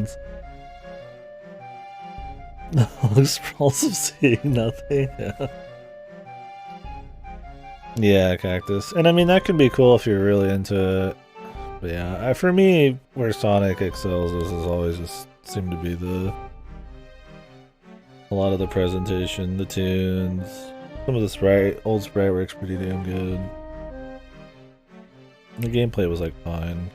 ones. Long sprawls of seeing nothing. Yeah. Yeah, cactus. And I mean, that can be cool if you're really into it. But yeah, for me, where Sonic excels is always just seemed to be a lot of the presentation, the tunes, some of the old sprite work's pretty damn good. The gameplay was like fine.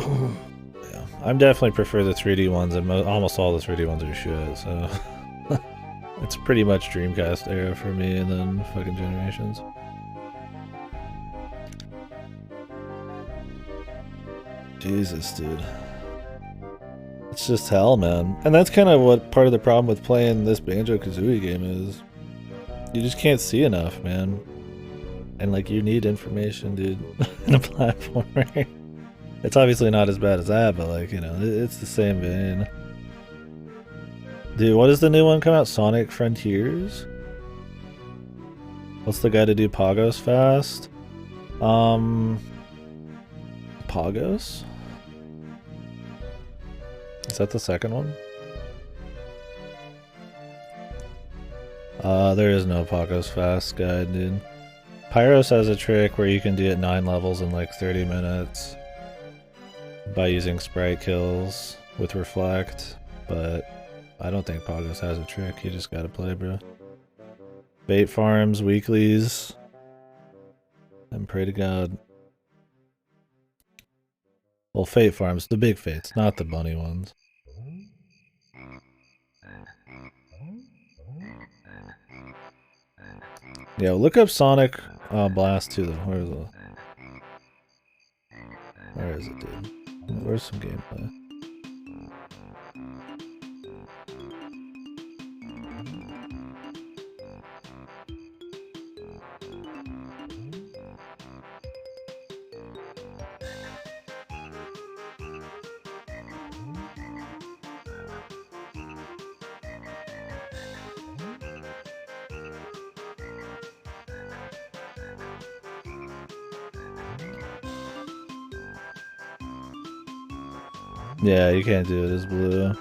Yeah, I definitely prefer the 3D ones, and almost all the 3D ones are shit, so it's pretty much Dreamcast era for me, and then fucking Generations. Jesus, dude. It's just hell, man. And that's kind of what part of the problem with playing this Banjo Kazooie game is. You just can't see enough, man. And like, you need information, dude, in a platformer. It's obviously not as bad as that, but like, you know, it's the same vein. Dude, what is the new one come out? Sonic Frontiers? What's the guy to do Pagos fast? Pagos? Is that the second one? There is no Pagos fast guide, dude. Pyros has a trick where you can do it 9 levels in like 30 minutes by using sprite kills with Reflect, but I don't think Pagos has a trick. You just gotta play, bro. Bait farms, weeklies, and pray to God. Well, fate farms, the big fates, not the bunny ones. Yeah, look up Sonic Blast 2 though. Where is it, dude? Where's some gameplay? Yeah, you can't do it as blue.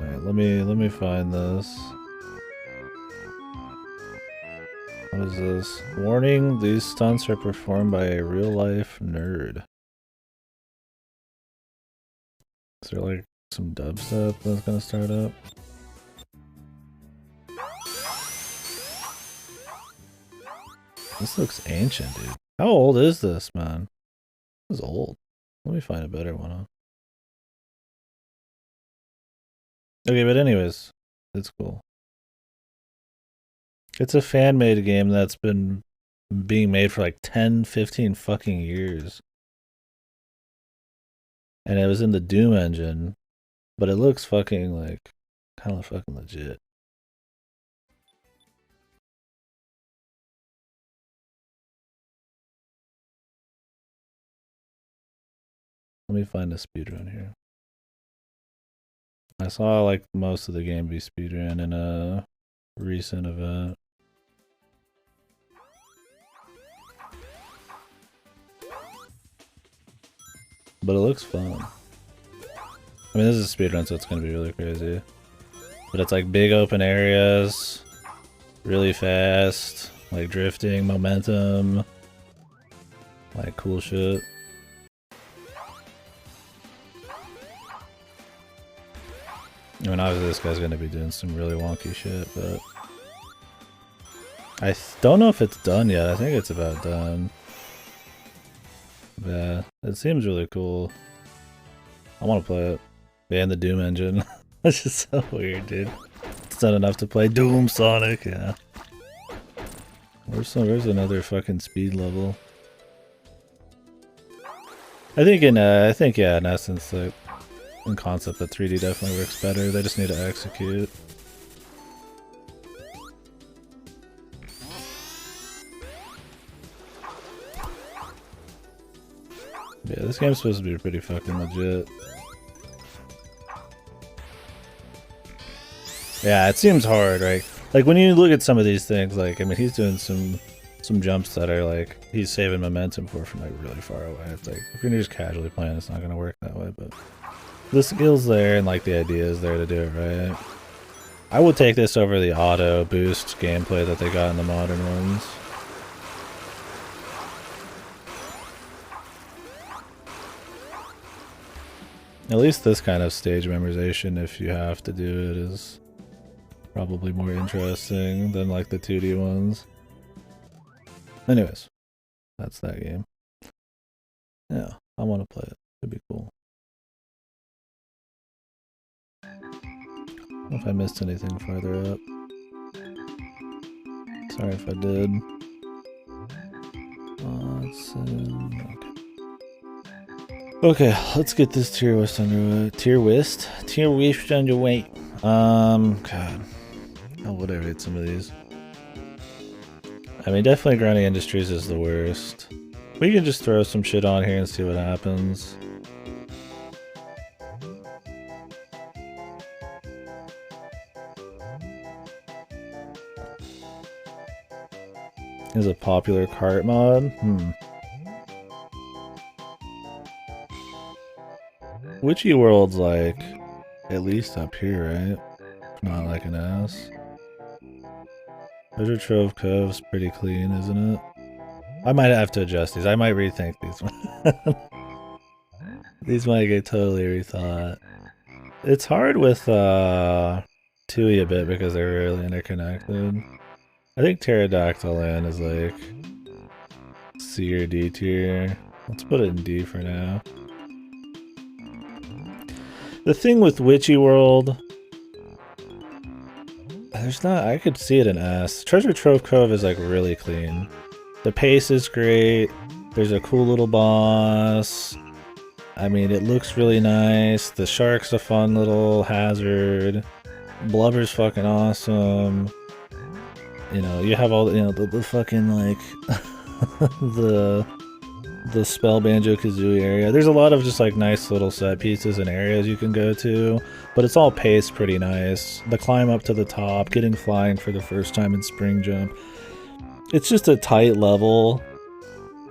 Alright, let me find this. What is this? Warning, these stunts are performed by a real-life nerd. Is there like some dubstep that's gonna start up? This looks ancient, dude. How old is this, man? This is old. Let me find a better one, huh? Okay, but anyways, it's cool. It's a fan-made game that's been being made for like 10, 15 fucking years. And it was in the Doom engine, but it looks fucking like kind of fucking legit. Let me find a speedrun here. I saw like most of the game be speedrun in a recent event. But it looks fun. I mean, this is a speedrun, so it's gonna be really crazy. But it's like big open areas, really fast, like drifting, momentum, like cool shit. I mean, obviously this guy's gonna be doing some really wonky shit, but I don't know if it's done yet. I think it's about done. Yeah, it seems really cool. I want to play it. Yeah, and the Doom engine. That's just so weird, dude. It's not enough to play Doom Sonic, yeah. Where's another fucking speed level? I think yeah, in essence, like, in concept, the 3D definitely works better. They just need to execute. Yeah, this game's supposed to be pretty fucking legit. Yeah, it seems hard, right? Like when you look at some of these things, like I mean, he's doing some jumps that are like he's saving momentum for from like really far away. It's like if you're just casually playing, it's not gonna work that way. But the skill's there and like the idea is there to do it right. I would take this over the auto boost gameplay that they got in the modern ones. At least this kind of stage memorization, if you have to do it, is probably more interesting than like the 2D ones. Anyways, that's that game. Yeah, I want to play it. It'd be cool. I don't know if I missed anything farther up. Sorry if I did. Okay, let's get this tier list underway. Tier list underway. God, how would I rate some of these? I mean, definitely Grinding Industries is the worst. We can just throw some shit on here and see what happens. Is a popular cart mod? Witchy World's like at least up here, right? Not like an ass. Treasure Trove Cove's pretty clean, isn't it? I might have to adjust these. I might rethink these ones. These might get totally rethought. It's hard with Tui a bit because they're really interconnected. I think Pterodactyl Land is like C or D tier. Let's put it in D for now. The thing with Witchy World, there's not, I could see it in S. Treasure Trove Cove is like really clean. The pace is great. There's a cool little boss. I mean, it looks really nice. The shark's a fun little hazard. Blubber's fucking awesome. You know, you have all the, you know, the fucking like the spell Banjo Kazooie area. There's a lot of just like nice little set pieces and areas you can go to, but it's all paced pretty nice. The climb up to the top, getting flying for the first time in Spring Jump. It's just a tight level,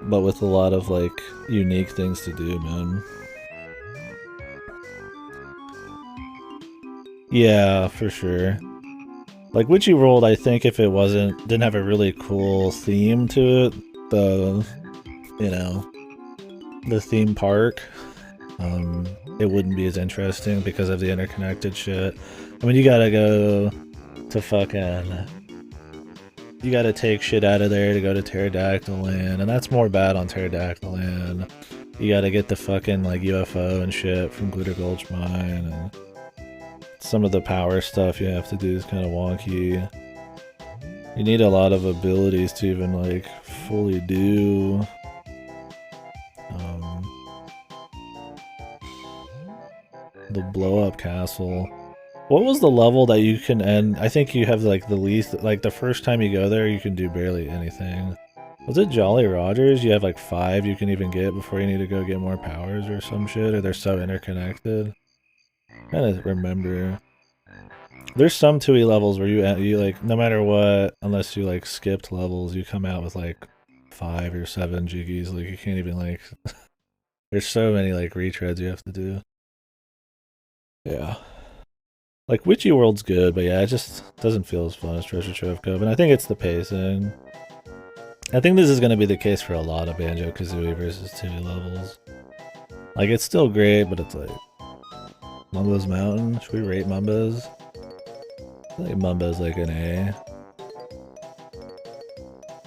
but with a lot of like unique things to do, man. Yeah, for sure. Like Witchy World, I think if it didn't have a really cool theme to it, you know, the theme park, it wouldn't be as interesting because of the interconnected shit. I mean, you gotta go to fucking, you gotta take shit out of there to go to Pterodactyl Land, and that's more bad on Pterodactyl Land. You gotta get the fucking like UFO and shit from Glitter Gulch Mine, and some of the power stuff you have to do is kind of wonky. You need a lot of abilities to even like fully do the blow up castle. What was the level that you can end? I think you have like the least, like the first time you go there you can do barely anything. Was it Jolly Rogers? You have like 5 you can even get before you need to go get more powers or some shit, or they're so interconnected. I kind of remember. There's some 2E levels where you like, no matter what, unless you like skipped levels, you come out with like 5 or 7 jiggies. Like you can't even like, there's so many like retreads you have to do. Yeah. Like Witchy World's good, but yeah, it just doesn't feel as fun as Treasure Trove Cove, and I think it's the pacing. I think this is going to be the case for a lot of Banjo Kazooie versus 2D levels. Like it's still great, but it's like Mumbo's Mountain. Should we rate Mumbo's? I think Mumbo's like an A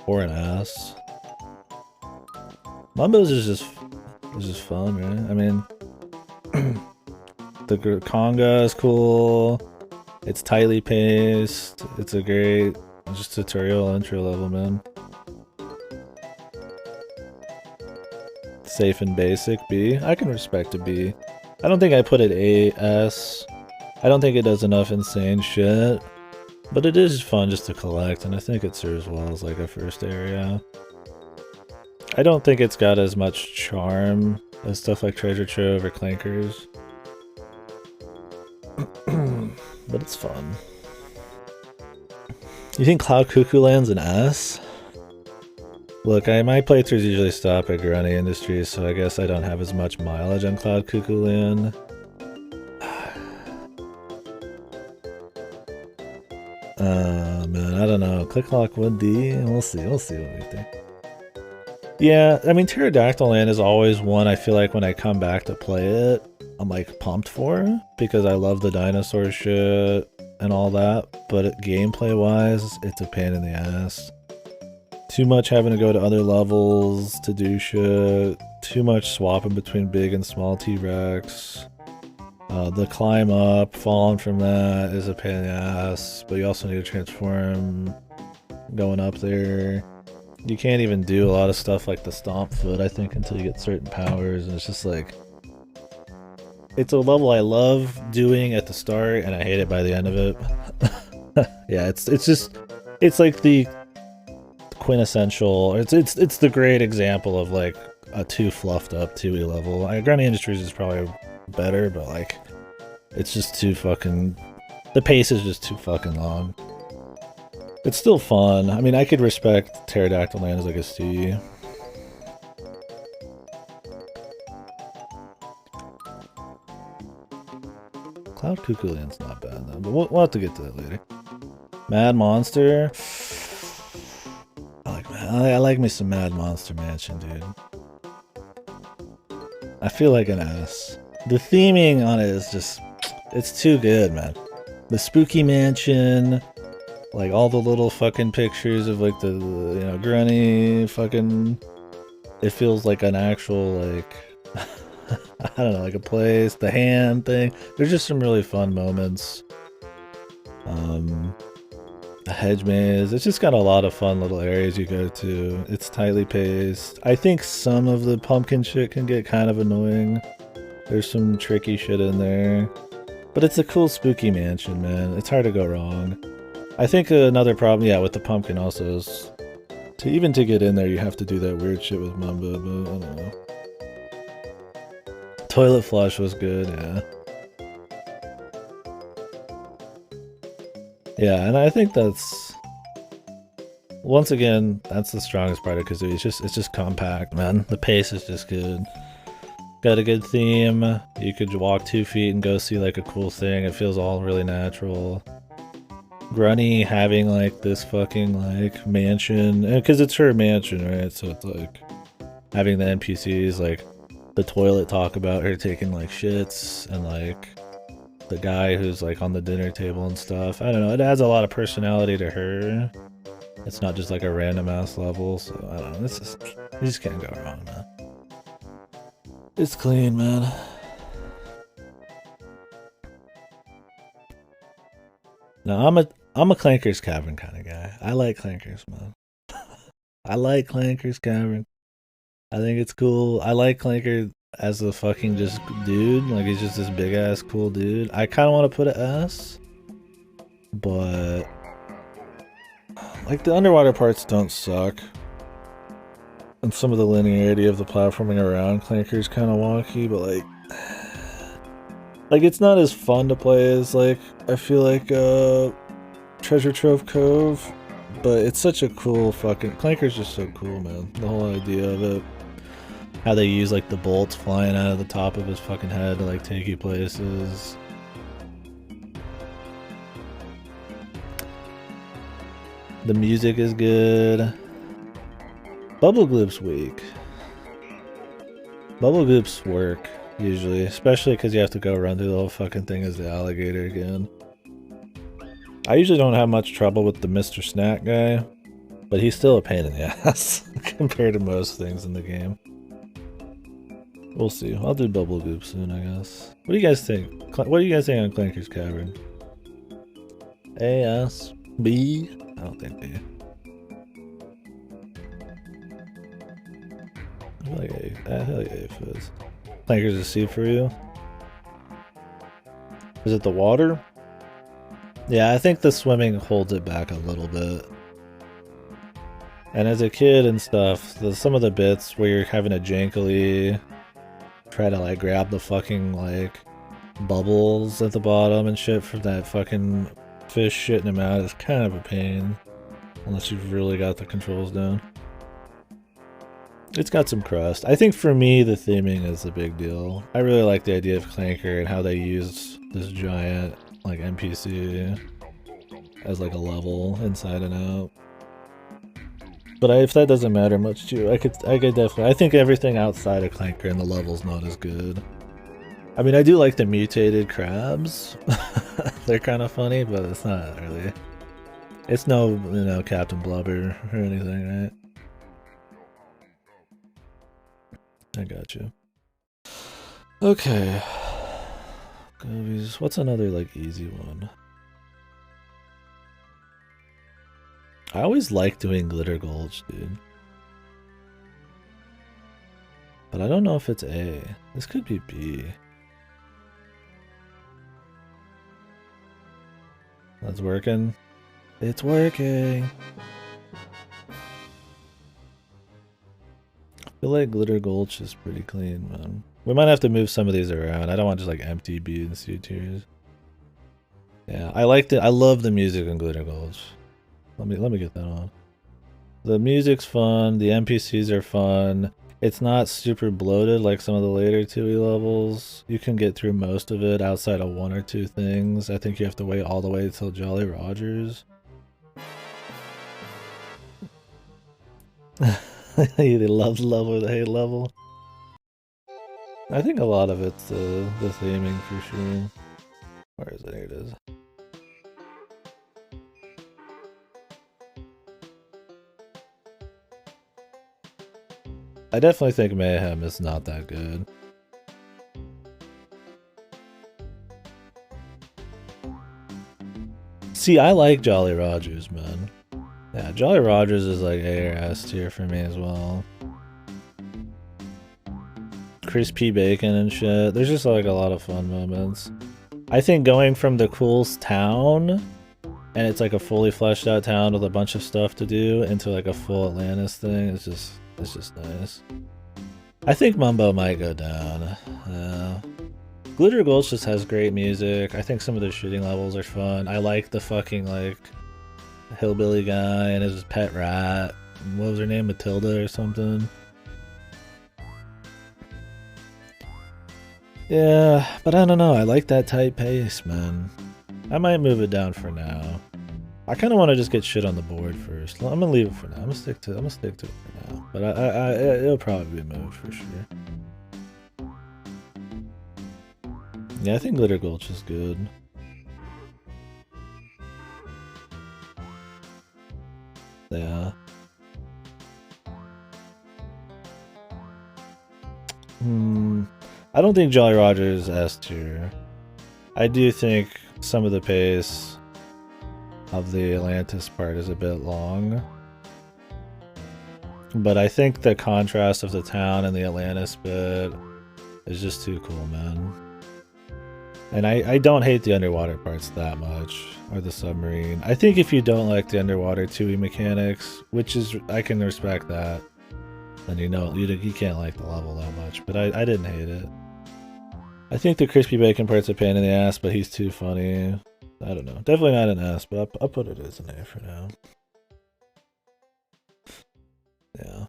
or an S. Mumbo's is just fun, right? I mean, the conga is cool. It's tightly paced. It's a great just tutorial entry level, man. Safe and basic, B. I can respect a B. I don't think I put it A, S. I don't think it does enough insane shit, but it is fun just to collect, and I think it serves well as like a first area. I don't think it's got as much charm as stuff like Treasure Trove or Clankers, but it's fun. You think Cloud Cuckoo Land's an S? Look, my playthroughs usually stop at Grunny Industries, so I guess I don't have as much mileage on Cloud Cuckoo Land. Man, I don't know. Click Lock 1D? We'll see what we think. Yeah, I mean, Pterodactyl Land is always one I feel like when I come back to play it, I'm like pumped for, because I love the dinosaur shit and all that, but gameplay-wise, it's a pain in the ass. Too much having to go to other levels to do shit, too much swapping between big and small T-Rex. The climb up, falling from that is a pain in the ass, but you also need to transform going up there. You can't even do a lot of stuff like the stomp foot, I think, until you get certain powers, and it's just like... It's a level I love doing at the start, and I hate it by the end of it. Yeah, it's like the quintessential, it's the great example of like a too fluffed up 2E level. Grunny Industries is probably better, but like, it's just too fucking... The pace is just too fucking long. It's still fun. I mean, I could respect Pterodactyl Land as like a C. Cloud Cuckoo Land's not bad though, but we'll have to get to that later. Mad Monster. I like me some Mad Monster Mansion, dude. I feel like an ass. The theming on it is just... It's too good, man. The spooky mansion, like all the little fucking pictures of like the you know, Grunny fucking... It feels like an actual, like... I don't know, like a place, the hand thing. There's just some really fun moments. The hedge maze, it's just got a lot of fun little areas you go to. It's tightly paced. I think some of the pumpkin shit can get kind of annoying. There's some tricky shit in there. But it's a cool spooky mansion, man. It's hard to go wrong. I think another problem, yeah, with the pumpkin also is... Even to get in there, you have to do that weird shit with Mamba, but I don't know. Toilet flush was good, yeah. Yeah, and I think that's... Once again, that's the strongest part of Kazooie. It's just compact, man. The pace is just good. Got a good theme. You could walk 2 feet and go see like a cool thing. It feels all really natural. Grunny having like this fucking like mansion, because it's her mansion, right? So it's like having the NPCs like the toilet talk about her taking like shits, and like the guy who's like on the dinner table and stuff. I don't know, it adds a lot of personality to her. It's not just like a random ass level, so I don't know, this is, you just can't go wrong, man. It's clean, man. No, I'm a Clanker's Cavern kind of guy. I like Clanker's, man. I like Clanker's Cavern. I think it's cool. I like Clanker as a fucking just dude. Like, he's just this big ass cool dude. I kind of want to put an S, but like the underwater parts don't suck. And some of the linearity of the platforming around Clanker's kind of wonky, but like it's not as fun to play as like I feel like Treasure Trove Cove, but it's such a cool fucking... Clanker's just so cool, man. The whole idea of it. How they use like the bolts flying out of the top of his fucking head to like take you places. The music is good. Bubble Gloop's weak. Bubble Gloop's work, usually. Especially because you have to go run through the whole fucking thing as the alligator again. I usually don't have much trouble with the Mr. Snack guy, but he's still a pain in the ass compared to most things in the game. We'll see. I'll do Bubble Goop soon, I guess. What do you guys think? What do you guys think on Clanker's Cavern? A, S, B? I don't think B. I feel like A fizz. Clanker's a C for you? Is it the water? Yeah, I think the swimming holds it back a little bit. And as a kid and stuff, some of the bits where you're having to jankily try to like grab the fucking like bubbles at the bottom and shit from that fucking fish shitting him out is kind of a pain. unless you've really got the controls down. It's got some crust. I think for me, the theming is the big deal. I really like the idea of Clanker and how they use this giant like NPC as like a level inside and out. But if that doesn't matter much to you, I could definitely. I think everything outside of Clanker and the level's not as good. I mean, I do like the mutated crabs. They're kind of funny, but it's not really. It's no, you know, Captain Blubber or anything, right? I got you. Okay. What's another like easy one? I always like doing Glitter Gulch, dude. But I don't know if it's A. This could be B. That's working. It's working. I feel like Glitter Gulch is pretty clean, man. We might have to move some of these around. I don't want just like empty B and C tiers. Yeah, I love the music in Glitter Gulch. Let me get that on. The music's fun, the NPCs are fun. It's not super bloated like some of the later 2E levels. You can get through most of it outside of 1 or 2 things. I think you have to wait all the way till Jolly Rogers. You either love the level or the hate level. I think a lot of it's the theming for sure. Where is it? Here it is. I definitely think Mayhem is not that good. See, I like Jolly Rogers, man. Yeah, Jolly Rogers is like A or S tier for me as well. Crispy bacon and shit. There's just like a lot of fun moments. I think going from the cool town, and it's like a fully fleshed out town with a bunch of stuff to do, into like a full Atlantis thing, it's just nice. I think Mumbo might go down. Glitter Gulch just has great music. I think some of the shooting levels are fun. I like the fucking like hillbilly guy and his pet rat. What was her name? Matilda or something. Yeah, but I don't know. I like that tight pace, man. I might move it down for now. I kind of want to just get shit on the board first. I'm gonna leave it for now. I'm gonna stick to it for now. But it'll probably be moved for sure. Yeah, I think Glitter Gulch is good. Yeah. I don't think Jolly Roger is S tier. I do think some of the pace of the Atlantis part is a bit long. But I think the contrast of the town and the Atlantis bit is just too cool, man. And I don't hate the underwater parts that much, or the submarine. I think if you don't like the underwater 2E mechanics, which is, I can respect that, then you know, you can't like the level that much, but I didn't hate it. I think the crispy bacon part's a pain in the ass, but he's too funny. I don't know. Definitely not an S, but I'll put it as an A for now. Yeah.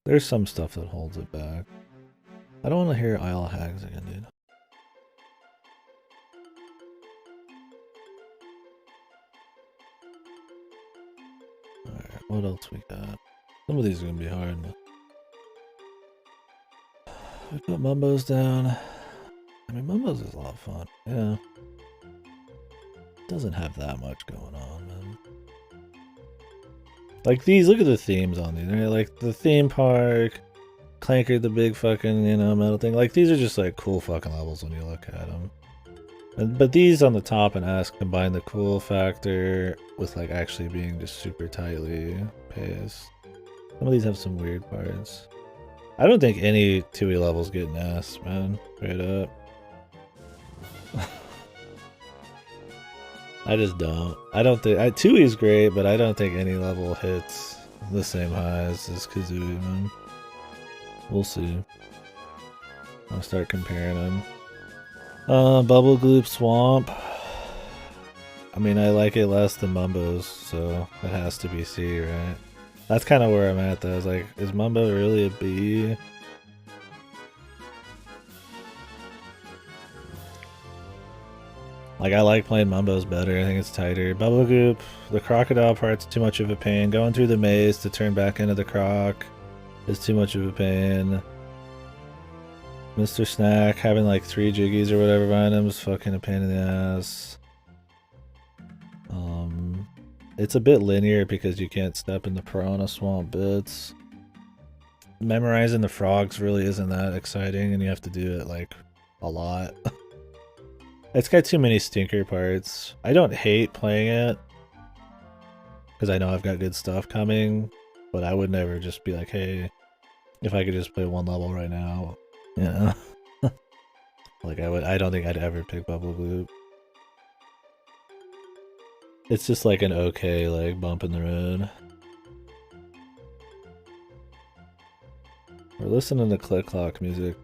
There's some stuff that holds it back. I don't want to hear Isle of Hags again, dude. Alright, what else we got? Some of these are gonna be hard. We put Mumbos down. I mean, Mumbos is a lot of fun. Yeah. Doesn't have that much going on, man. Like these, look at the themes on these. Right? Like the theme park, Clanker, the big fucking, you know, metal thing. Like these are just like cool fucking levels when you look at them. But these on the top and S combine the cool factor with like actually being just super tightly paced. Some of these have some weird parts. I don't think any 2E levels get an S, man. Straight up. I just don't. I don't think 2E is great, but I don't think any level hits the same highs as Kazooie, man. We'll see. I'll start comparing them. Bubble Gloop Swamp. I mean, I like it less than Mumbo's, so it has to be C, right? That's kind of where I'm at, though. I was like, is Mumbo really a B? Like, I like playing Mumbo's better. I think it's tighter. Bubble Goop, the crocodile part's too much of a pain. Going through the maze to turn back into the croc is too much of a pain. Mr. Snack having like 3 jiggies or whatever behind him is fucking a pain in the ass. It's a bit linear because you can't step in the piranha swamp bits. Memorizing the frogs really isn't that exciting, and you have to do it like a lot. It's got too many stinker parts. I don't hate playing it because I know I've got good stuff coming, but I would never just be like, hey, if I could just play one level right now, you know? Like I don't think I'd ever pick Bubble Loop. It's just like an okay like bump in the road. We're listening to Click Clock music.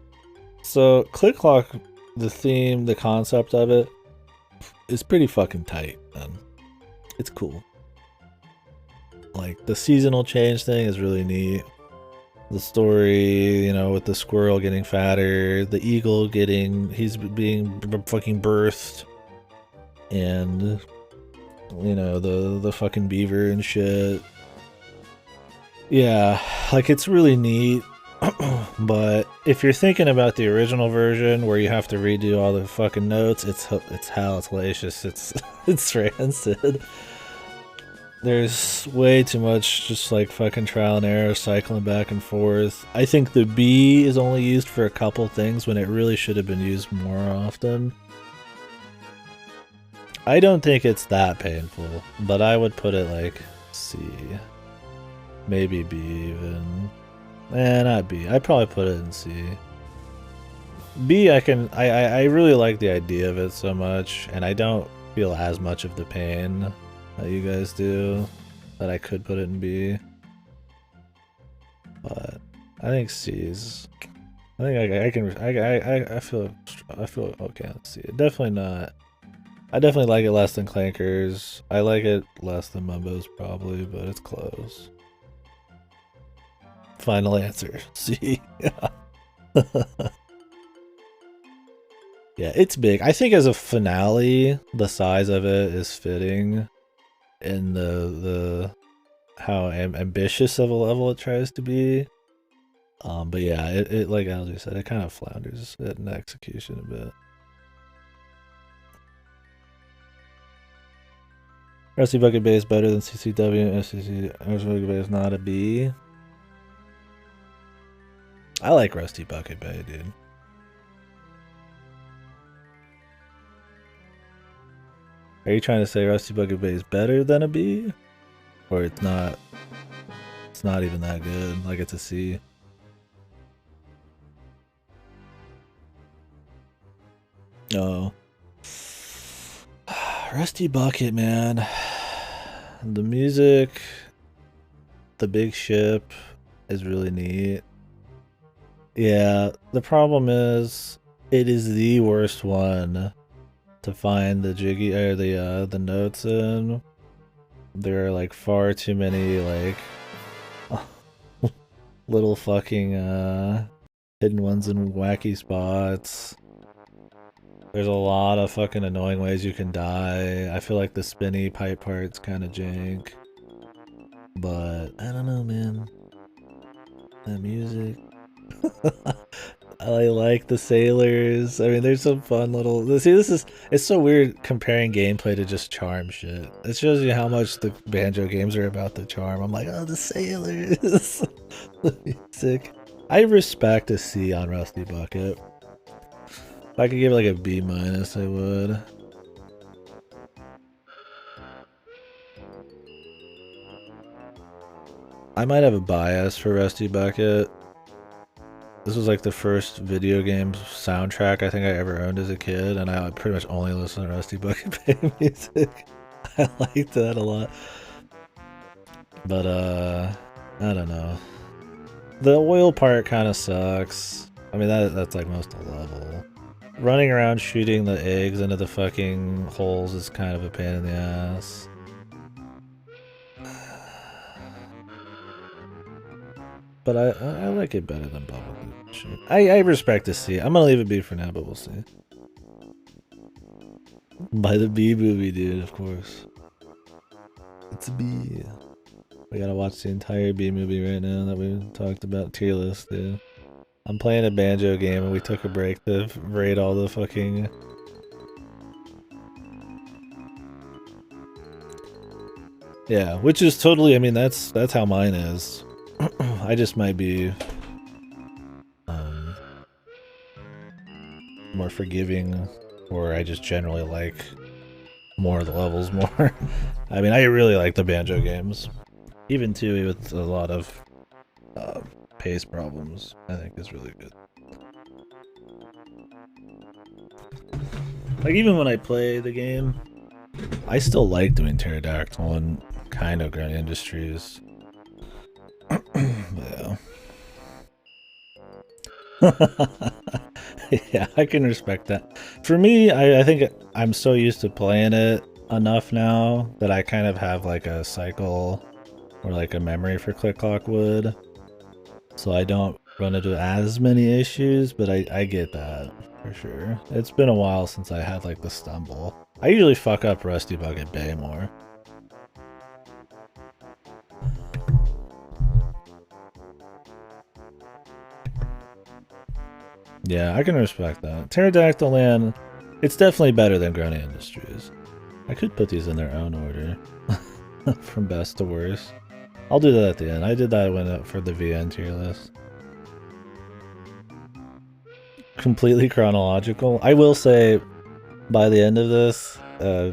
So Click Clock, the theme, the concept of it is pretty fucking tight, man. It's cool. Like the seasonal change thing is really neat. The story, you know, with the squirrel getting fatter, the eagle he's being fucking birthed, and you know, the fucking beaver and shit. Yeah, like it's really neat. But if you're thinking about the original version where you have to redo all the fucking notes, it's hell, it's hellacious, it's rancid. There's way too much just like fucking trial and error cycling back and forth. I think the B is only used for a couple things when it really should have been used more often. I don't think it's that painful, but I would put it like C. Maybe B even. Not B. I'd probably put it in C. B, I really like the idea of it so much, and I don't feel as much of the pain that you guys do, that I could put it in B. But I think C's. I think I feel okay on C. Definitely not. I definitely like it less than Clankers. I like it less than Mumbo's probably, but it's close. Final answer. C. Yeah. Yeah, it's big. I think as a finale, the size of it is fitting in the how ambitious of a level it tries to be. But yeah, it like Algie said, it kind of flounders in execution a bit. Rusty Bucket Bay is better than CCW. SCC Rusty Bucket Bay is not a B. I like Rusty Bucket Bay, dude. Are you trying to say Rusty Bucket Bay is better than a B? Or it's not even that good, like it's a C? Oh. Rusty Bucket, man. The music, the big ship is really neat. Yeah, the problem is it is the worst one to find the jiggy or the notes in. There are like far too many like little fucking hidden ones in wacky spots. There's a lot of fucking annoying ways you can die. I feel like the spinny pipe part's kind of jank. But I don't know, man. The music. I like the sailors. I mean, there's some fun little. See, it's so weird comparing gameplay to just charm shit. It shows you how much the Banjo games are about the charm. I'm like, oh, the sailors. The music. I respect a C on Rusty Bucket. If I could give it like a B minus, I would. I might have a bias for Rusty Bucket. This was like the first video game soundtrack I think I ever owned as a kid, and I pretty much only listen to Rusty Bucket Bay music. I liked that a lot. But I don't know. The oil part kind of sucks. I mean that's like most of the level. Running around shooting the eggs into the fucking holes is kind of a pain in the ass. But I like it better than Bubblegoo. Sure. I respect the C. I'm gonna leave it be for now, but we'll see. By the B movie, dude, of course. It's a B. We gotta watch the entire B movie right now that we talked about. Tier list, dude. I'm playing a Banjo game and we took a break to raid all the fucking... Yeah, which is totally, I mean, that's how mine is. I just might be more forgiving, or I just generally like more of the levels more. I mean, I really like the Banjo games. Even 2 with a lot of pace problems, I think is really good. Like, even when I play the game, I still like doing Pterodactyl and kind of Grunt Industries. Yeah. Yeah, I can respect that. For me, I think I'm so used to playing it enough now that I kind of have like a cycle or like a memory for Click Clock Wood. So I don't run into as many issues, but I get that for sure. It's been a while since I had like the stumble. I usually fuck up Rusty Bucket Bay more. Yeah, I can respect that. Pterodactyl Land, it's definitely better than Grunt Industries. I could put these in their own order. From best to worst. I'll do that at the end. I did that when for the VN tier list. Completely chronological. I will say, by the end of this, I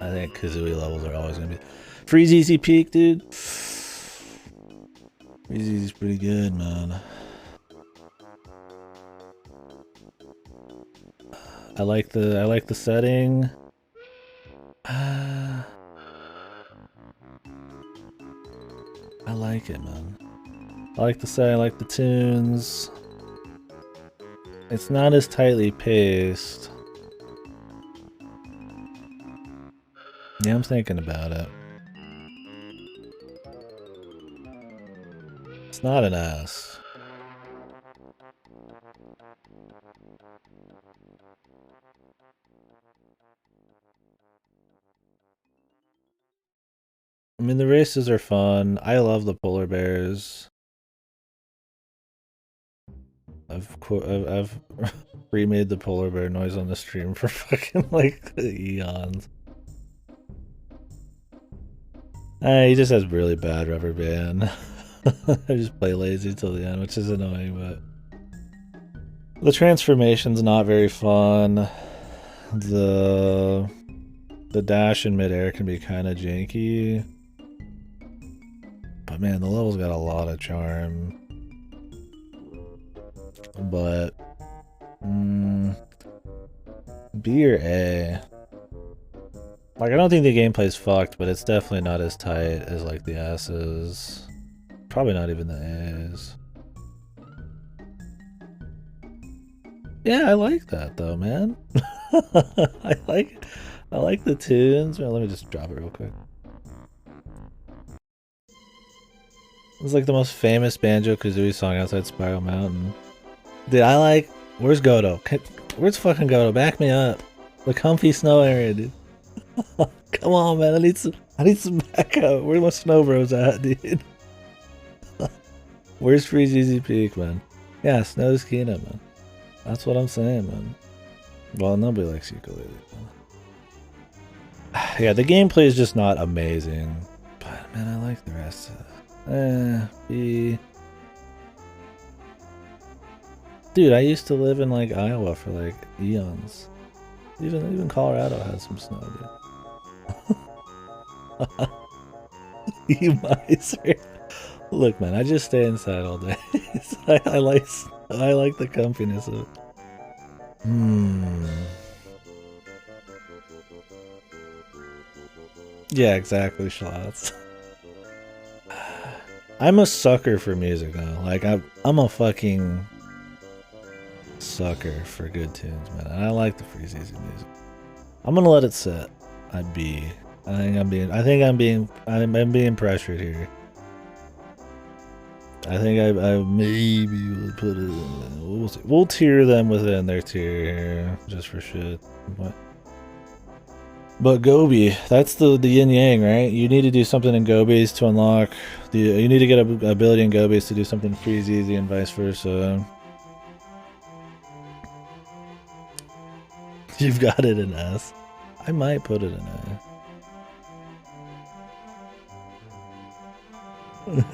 think Kazooie levels are always gonna be... Freeze Easy Peak, dude! Freeze Easy's pretty good, man. I like the setting. I like it, man. I like the setting, I like the tunes. It's not as tightly paced. Yeah, I'm thinking about it. It's not an S. I mean, the races are fun. I love the polar bears. I've remade the polar bear noise on the stream for fucking like eons. He just has really bad rubber band. I just play lazy till the end, which is annoying, but the transformation's not very fun. The dash in midair can be kind of janky. But man, the level's got a lot of charm. But B or A? Like, I don't think the gameplay's fucked, but it's definitely not as tight as like the S's. Probably not even the A's. Yeah, I like that though, man. I like the tunes. Well, let me just drop it real quick. It's like the most famous Banjo Kazooie song outside Spiral Mountain. Dude, I like... Where's Godo? Where's fucking Godo? Back me up. The comfy snow area, dude. Come on, man. I need some backup. Where my snow bros at, dude? Where's Freeze Easy Peak, man? Yeah, snow's Keenan, man. That's what I'm saying, man. Well, nobody likes ukulele. Yeah, the gameplay is just not amazing. But, man, I like the rest of it. B. Dude, I used to live in like Iowa for like eons. Even Colorado has some snow, dude. You miser. Look, man, I just stay inside all day. I like the comfiness of it. Yeah, exactly, Schlatz. I'm a sucker for music though. Like I'm a fucking sucker for good tunes, man. I like the Freeze Easy music. I'm gonna let it sit at B. I think I'm being pressured here. I think I maybe will put it. We'll see. We'll tier them within their tier here, just for shit. But Gobi, that's the yin yang, right? You need to do something in Gobis to unlock the. You need to get a ability in Gobis to do something Freeze Easy and vice versa. You've got it in S. I might put it in A.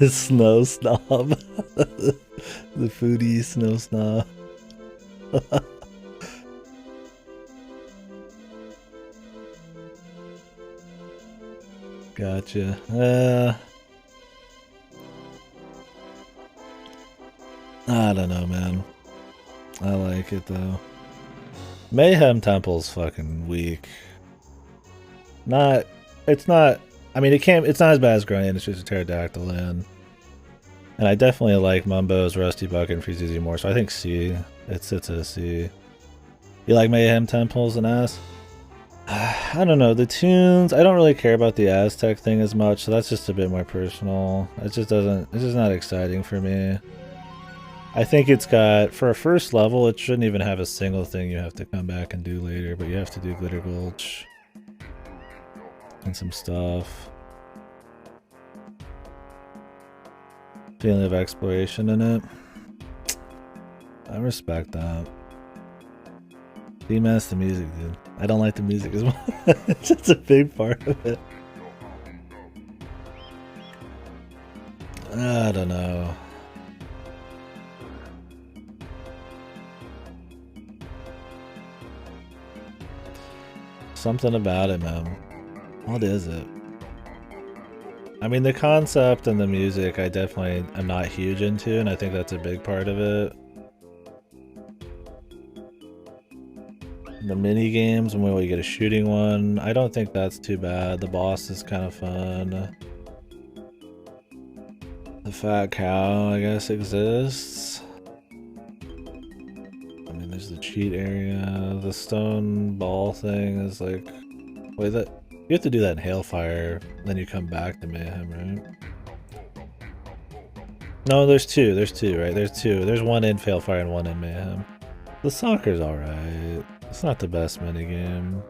Snow snob. The foodie snow snob. Gotcha. I don't know, man. I like it though. Mayhem Temple's fucking weak. It's not. I mean, it's not as bad as Grunny, it's just a pterodactyl in. And I definitely like Mumbo's Rusty Bucket and Freeze Easy more, so I think C. It sits at a C. You like Mayhem Temples and S? I don't know, the tunes, I don't really care about the Aztec thing as much, so that's just a bit more personal. It's just not exciting for me. I think it's got, for a first level, it shouldn't even have a single thing you have to come back and do later, but you have to do Glitter Gulch. And some stuff. Feeling of exploration in it. I respect that. D-Mass the music, dude. I don't like the music as well. It's just a big part of it. I don't know. Something about it, man. What is it? I mean, the concept and the music I definitely am not huge into, and I think that's a big part of it. The mini games, when we get a shooting one, I don't think that's too bad. The boss is kind of fun. The fat cow, I guess, exists. I mean, there's the cheat area. The stone ball thing is like... Wait, that... You have to do that in Hailfire, then you come back to Mayhem, right? No, there's two, right? There's two. There's one in Hailfire and one in Mayhem. The soccer's alright. It's not the best minigame.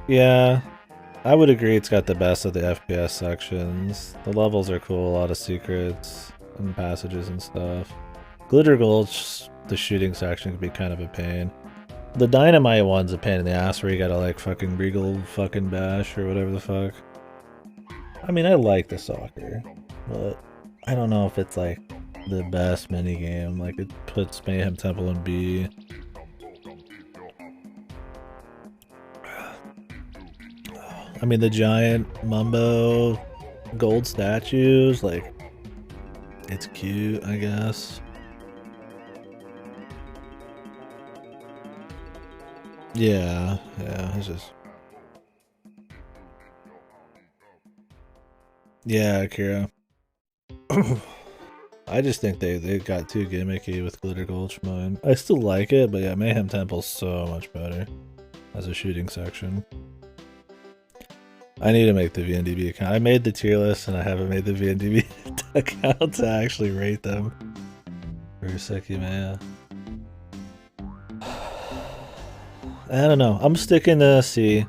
Yeah, I would agree it's got the best of the FPS sections. The levels are cool, a lot of secrets and passages and stuff. Glitter Gulch, the shooting section, can be kind of a pain. The dynamite one's a pain in the ass where you gotta like fucking Regal fucking bash or whatever the fuck. I mean, I like the soccer, but I don't know if it's like the best minigame. Like, it puts Mayhem Temple in B. I mean, the giant Mumbo gold statues, like, it's cute, I guess. Yeah, it's just... Yeah, Akira. I just think they got too gimmicky with Glitter Gulch mine. I still like it, but yeah, Mayhem Temple's so much better as a shooting section. I need to make the VNDB account. I made the tier list and I haven't made the VNDB account to actually rate them. Uruseki Maya. I don't know. I'm sticking to C.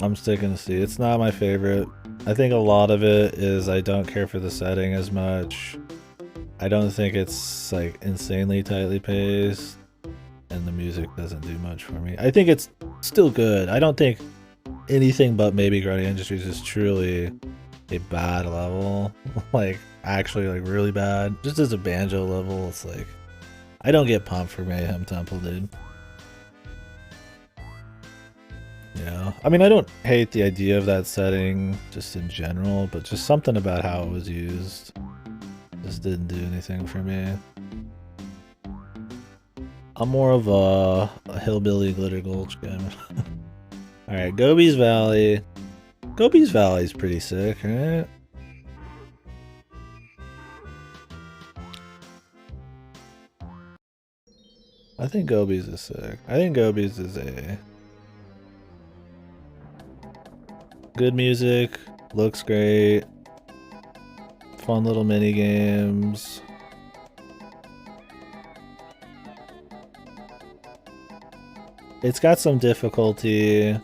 It's not my favorite. I think a lot of it is I don't care for the setting as much. I don't think it's like insanely tightly paced. And the music doesn't do much for me. I think it's still good. I don't think anything but maybe Grunny Industries is truly a bad level. Like, actually, like, really bad. Just as a Banjo level, it's like... I don't get pumped for Mayhem Temple, dude. Yeah, I mean, I don't hate the idea of that setting just in general, but just something about how it was used just didn't do anything for me. I'm more of a hillbilly Glitter Gulch guy. Alright, Gobi's Valley. Gobi's Valley is pretty sick, right? think Gobies is sick. I think Gobies is a good music, looks great, fun little mini games. It's got some difficulty.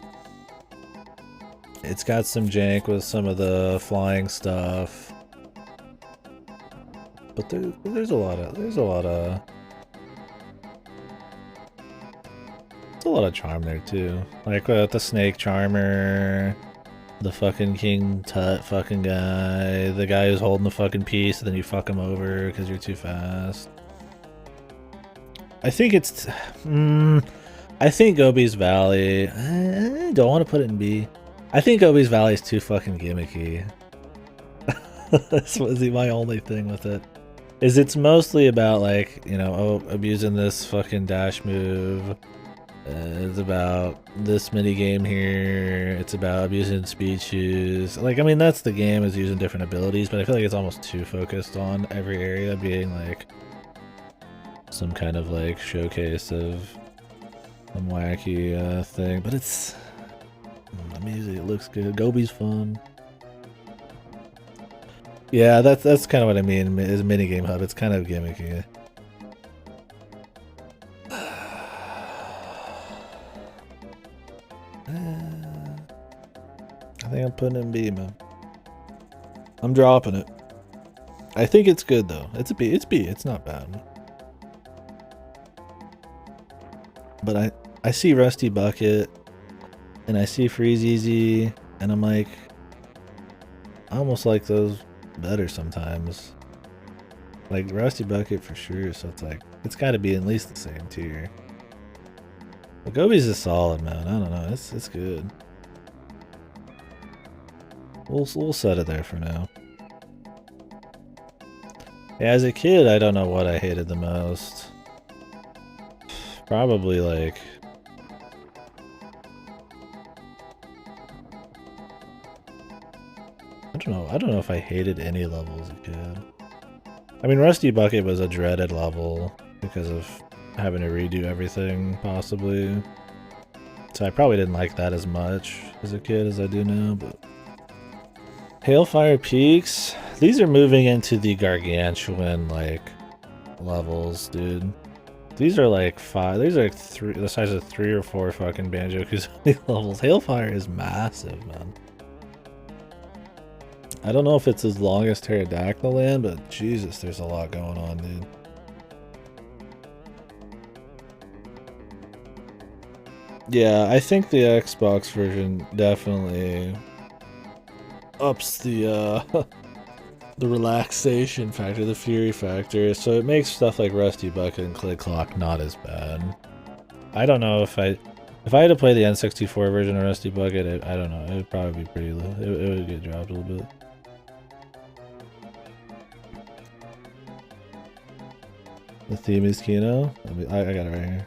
It's got some jank with some of the flying stuff. But there's a lot of charm there too. Like the snake charmer, the fucking King Tut fucking guy, the guy who's holding the fucking piece and then you fuck him over because you're too fast. I think it's I think Gobi's Valley. I don't want to put it in B. I think Gobi's Valley is too fucking gimmicky. That's my only thing with it. Is it's mostly about like, you know, oh, abusing this fucking dash move. It's about this mini game here. It's about abusing speed shoes. Like, I mean, that's the game, is using different abilities, but I feel like it's almost too focused on every area being like some kind of like showcase of some wacky thing. But it's the music, it looks good. Gobi's fun. Yeah, that's kind of what I mean. Is minigame hub. It's kind of gimmicky. I think I'm putting it in B, man. I'm dropping it. I think it's good though. It's a B. It's B. It's not bad. But I see Rusty Bucket and I see Freeze Easy and I'm like, I almost like those better sometimes. Like Rusty Bucket for sure, so it's like it's got to be at least the same tier. But Gobi's is solid, man. I don't know, it's good. We'll set it there for now. Yeah, as a kid, I don't know what I hated the most. Probably like I don't know if I hated any level as a kid. I mean, Rusty Bucket was a dreaded level because of having to redo everything, possibly. So I probably didn't like that as much as a kid as I do now, but... Hailfire Peaks? These are moving into the gargantuan, like, levels, dude. These are like these are like the size of 3 or 4 fucking Banjo Kazooie levels. Hailfire is massive, man. I don't know if it's as long as Pterodactyl Land, but Jesus, there's a lot going on, dude. Yeah, I think the Xbox version definitely ups the the relaxation factor, the fury factor, so it makes stuff like Rusty Bucket and Click Clock not as bad. I don't know if I had to play the N64 version of Rusty Bucket, I don't know, it would probably be pretty low. It would get dropped a little bit. The theme is Kino. I got it right here.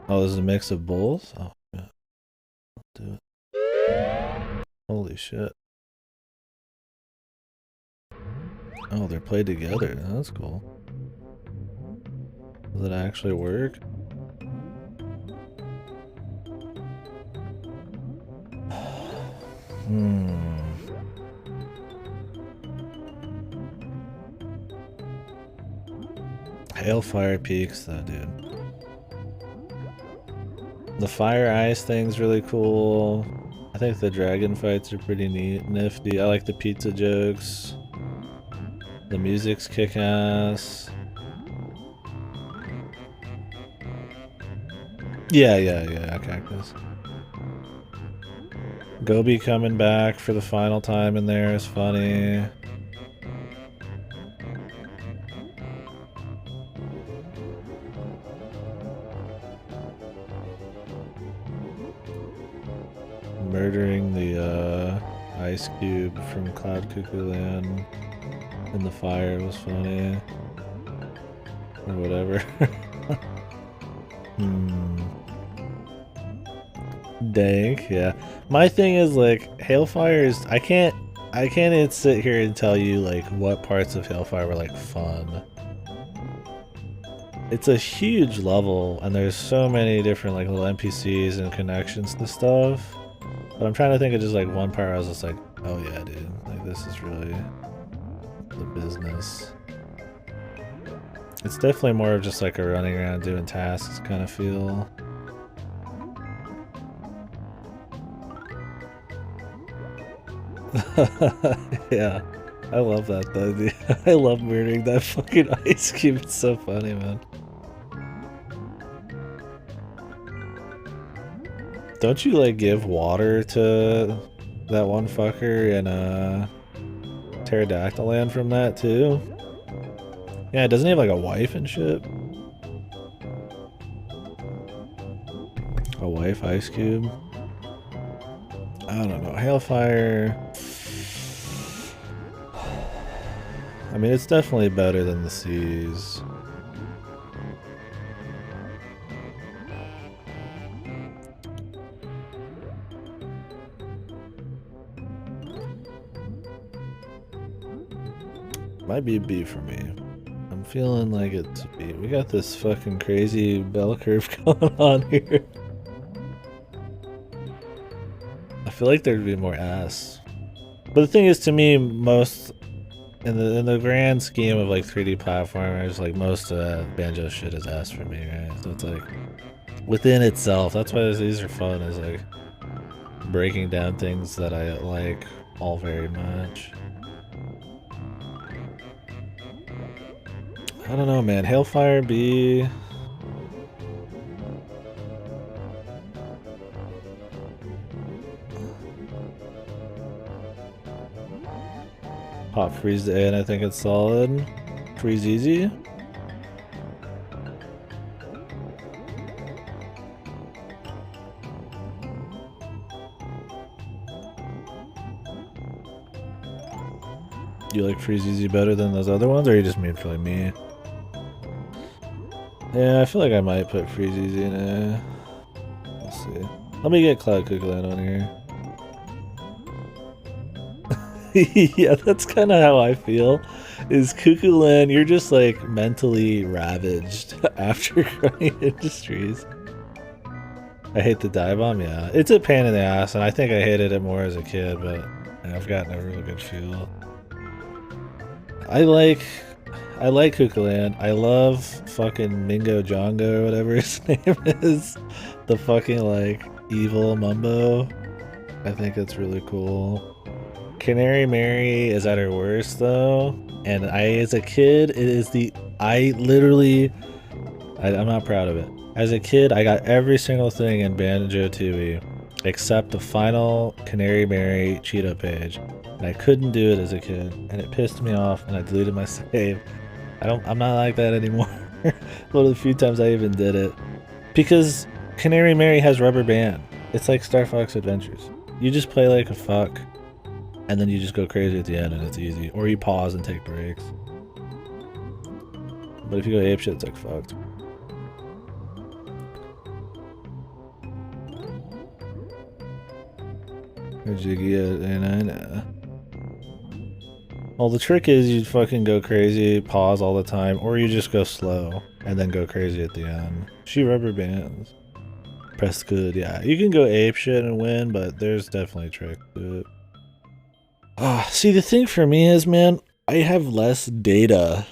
Oh, this is a mix of both? Oh, yeah. Let's do it. Holy shit. Oh, they're played together. That's cool. Does it actually work? Hailfire Peaks though, dude. The fire ice thing's really cool. I think the dragon fights are pretty neat, nifty. I like the pizza jokes. The music's kick-ass. Yeah, Cactus. Gobi coming back for the final time in there is funny. Murdering the ice cube from Cloud Cuckoo Land in the fire was funny. Or whatever. Dank, yeah. My thing is like Hailfire is I can't even sit here and tell you like what parts of Hailfire were like fun. It's a huge level and there's so many different like little NPCs and connections to stuff. But I'm trying to think of just like one part where I was just like, oh yeah, dude, like this is really the business. It's definitely more of just like a running around doing tasks kind of feel. Yeah, I love that though, dude. I love murdering that fucking ice cube. It's so funny, man. Don't you like give water to that one fucker in Pterodactyl Land from that too? Yeah, doesn't he have like a wife and shit? A wife, ice cube? I don't know. Hailfire. I mean, it's definitely better than the seas. Might be a B for me. I'm feeling like it's a B. We got this fucking crazy bell curve going on here. I feel like there'd be more S. But the thing is, to me, most in the grand scheme of like 3D platformers, like most of Banjo shit is S for me, right? So it's like within itself. That's why these are fun. Is like breaking down things that I like all very much. I don't know, man. Hailfire B. Pop freeze A, and I think it's solid. Freeze easy. You like freeze easy better than those other ones, or are you just mean for like me? Yeah, I feel like I might put freeze easy in A. Let's see. Let me get Cloud Cuckoo Land on here. Yeah, that's kind of how I feel. Is Cuckoo Land, you're just like mentally ravaged after Growing Industries. I hate the dive bomb, yeah. It's a pain in the ass, and I think I hated it more as a kid, but I've gotten a really good feel. I like Cuckoo Land. I love fucking Mingo Jongo, or whatever his name is. The fucking like evil Mumbo. I think it's really cool. Canary Mary is at her worst though, and as a kid, I'm not proud of it. As a kid, I got every single thing in Banjo-Tooie except the final Canary Mary Cheeto page, and I couldn't do it as a kid, and it pissed me off, and I deleted my save. I'm not like that anymore. One of the few times I even did it, because Canary Mary has rubber band. It's like Star Fox Adventures. You just play like a fuck. And then you just go crazy at the end and it's easy. Or you pause and take breaks. But if you go apeshit, it's like fucked. Or Jiggy and well, the trick is you fucking go crazy, pause all the time, or you just go slow and then go crazy at the end. She rubber bands. Press good, yeah. You can go apeshit and win, but there's definitely a trick to it. See, the thing for me is, man, I have less data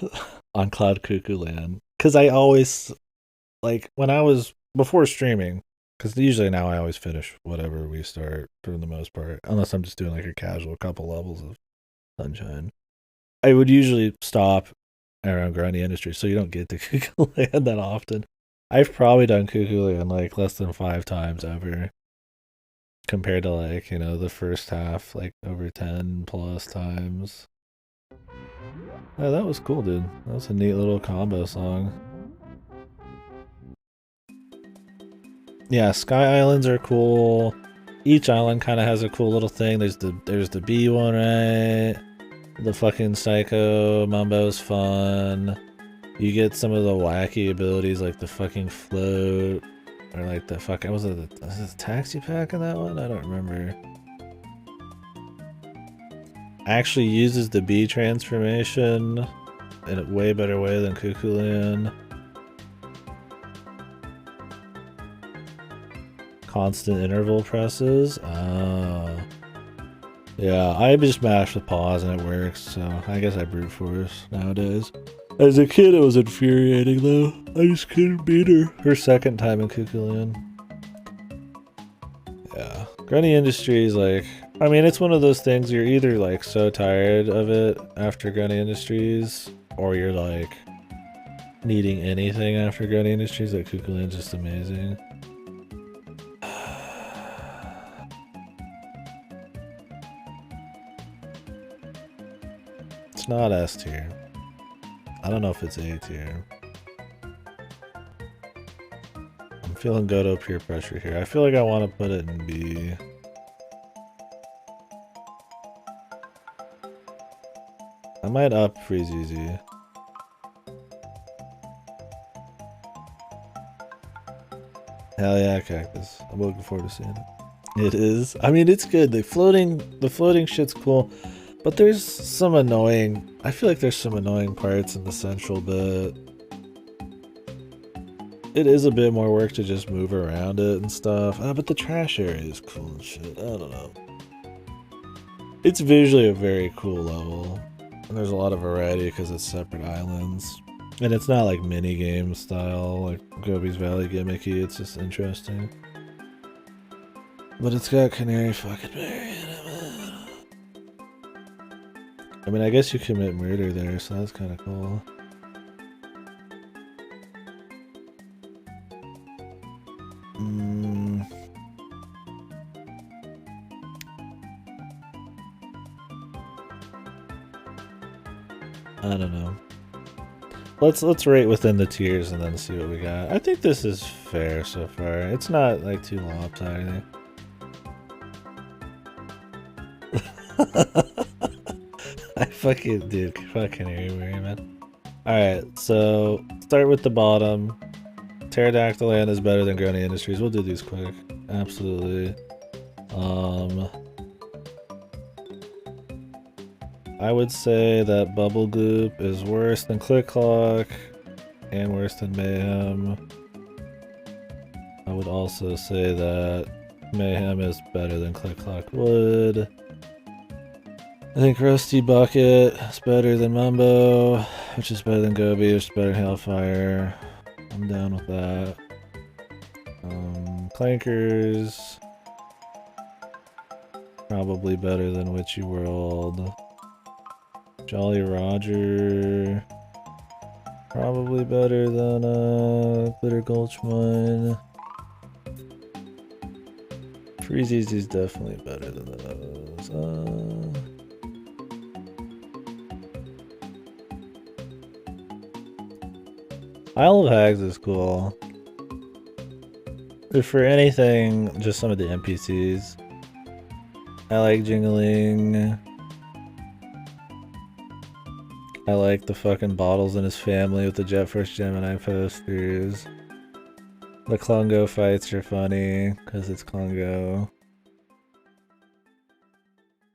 on Cloud Cuckoo Land. Because I always, like, when I was, before streaming, because usually now I always finish whatever we start for the most part. Unless I'm just doing like a casual couple levels of Sunshine. I would usually stop around Grinding Industry, so you don't get to Cuckoo Land that often. I've probably done Cuckoo Land like less than 5 times ever. Compared to like, you know, the first half, like over 10 plus times. Oh, that was cool, dude. That was a neat little combo song. Yeah, Sky Islands are cool. Each island kind of has a cool little thing. There's the bee one, right? The fucking Psycho Mumbo's fun. You get some of the wacky abilities like the fucking float. Or like the fucking, was it the taxi pack in that one? I don't remember. Actually uses the B transformation in a way better way than Cuckoo Land. Constant interval presses. Oh. Yeah, I just mash with pause and it works, so I guess I brute force nowadays. As a kid, it was infuriating though. I just couldn't beat her. Her second time in Cuckoo Land. Yeah. Grunny Industries, like, I mean, it's one of those things you're either like so tired of it after Grunny Industries, or you're like needing anything after Grunny Industries. Like Cuckoo Land's just amazing. It's not S tier. I don't know if it's A tier. I'm feeling Godo peer pressure here. I feel like I want to put it in B. I might up Freeze Easy. Hell yeah, Cactus. I'm looking forward to seeing it. It is. I mean, it's good. The floating shit's cool. But there's some annoying, I feel like there's some annoying parts in the central bit. It is a bit more work to just move around it and stuff. But the trash area is cool and shit. I don't know. It's visually a very cool level. And there's a lot of variety because it's separate islands. And it's not like mini game style, like Gobi's Valley gimmicky. It's just interesting. But it's got Canary fucking Mary in it, man. I mean, I guess you commit murder there, so that's kind of cool. I don't know. Let's rate within the tiers and then see what we got. I think this is fair so far. It's not like too lopsided. I fucking dude, fucking everywhere, man. Alright, so start with the bottom. Pterodactyl Land is better than Grunny Industries. We'll do these quick. Absolutely. I would say that Bubble Goop is worse than Click Clock and worse than Mayhem. I would also say that Mayhem is better than Click Clock would. I think Rusty Bucket is better than Mumbo, which is better than Gobi, which is better than Hellfire. I'm down with that. Clankers, probably better than Witchy World. Jolly Roger, probably better than Glitter Gulch Mine. Freezies is definitely better than those. Isle of Hags is cool. If for anything, just some of the NPCs. I like Jingling. I like the fucking Bottles and his family with the Jet Force Gemini posters. The Klungo fights are funny, because it's Klungo.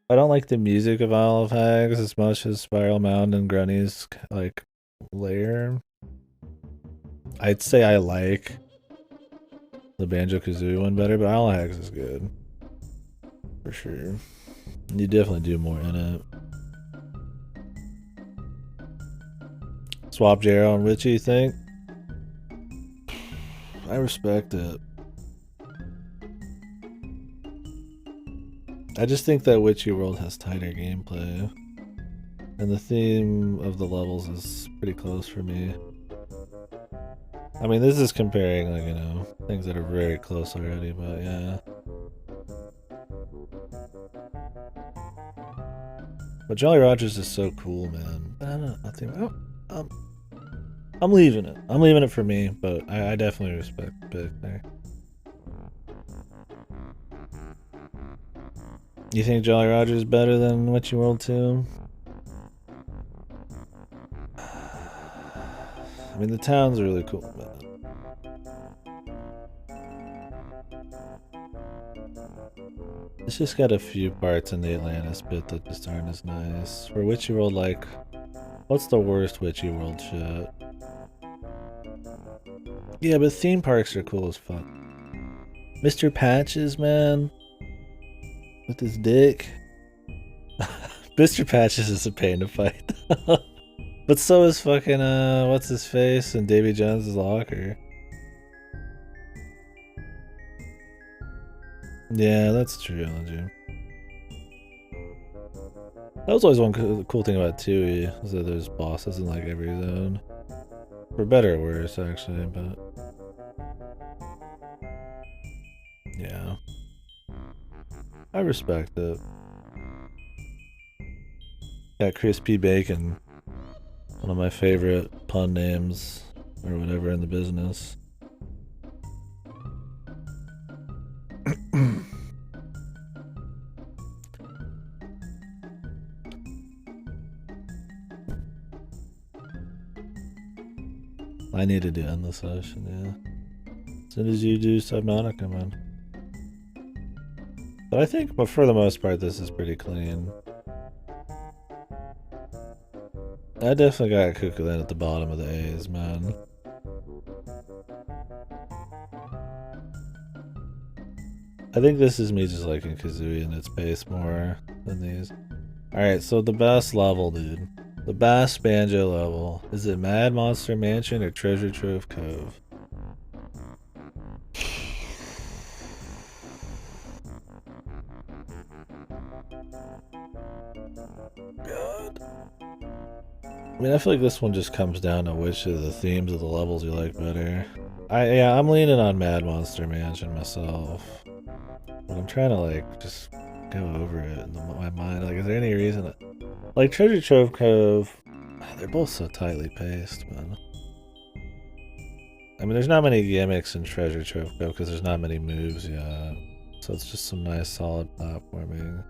I don't like the music of Isle of Hags as much as Spiral Mound and Grunny's, like, lair. I'd say I like the Banjo-Kazooie one better, but Isle of Hags is good. For sure. You definitely do more in it. Swap Jero and Witchy, you think? I respect it. I just think that Witchy World has tighter gameplay. And the theme of the levels is pretty close for me. I mean, this is comparing, like, you know, things that are very close already, but yeah. But Jolly Rogers is so cool, man. I don't know, I think, I'm leaving it. I'm leaving it for me, but I definitely respect Big there. You think Jolly Roger is better than Witchy World 2? I mean, the town's really cool, but It's just got a few parts in the Atlantis bit that just aren't as nice. For Witchy World, like, what's the worst Witchy World shit? Yeah, but theme parks are cool as fuck. Mr. Patches, man. With his dick. Mr. Patches is a pain to fight. But so is fucking, what's his face and Davy Jones's locker. Yeah, that's true, Jim. That was always one cool thing about 2E, is that there's bosses in like every zone. For better or worse, actually, but... yeah. I respect it. Got Crispy Bacon. One of my favorite pun names, or whatever in the business. I needed to end the session, yeah. As soon as you do Subnautica, man. But I think, but for the most part, this is pretty clean. I definitely got Kukulin at the bottom of the A's, man. I think this is me just liking Kazooie and its pace more than these. Alright, so the best level, dude. The best Banjo level. Is it Mad Monster Mansion or Treasure Trove Cove? God. I mean, I feel like this one just comes down to which of the themes of the levels you like better. Yeah, I'm leaning on Mad Monster Mansion myself. But I'm trying to, like, just go over it in my mind. Like, is there any reason that... like, Treasure Trove Cove... they're both so tightly paced, man. I mean, there's not many gimmicks in Treasure Trove Cove because there's not many moves yet. So it's just some nice, solid platforming.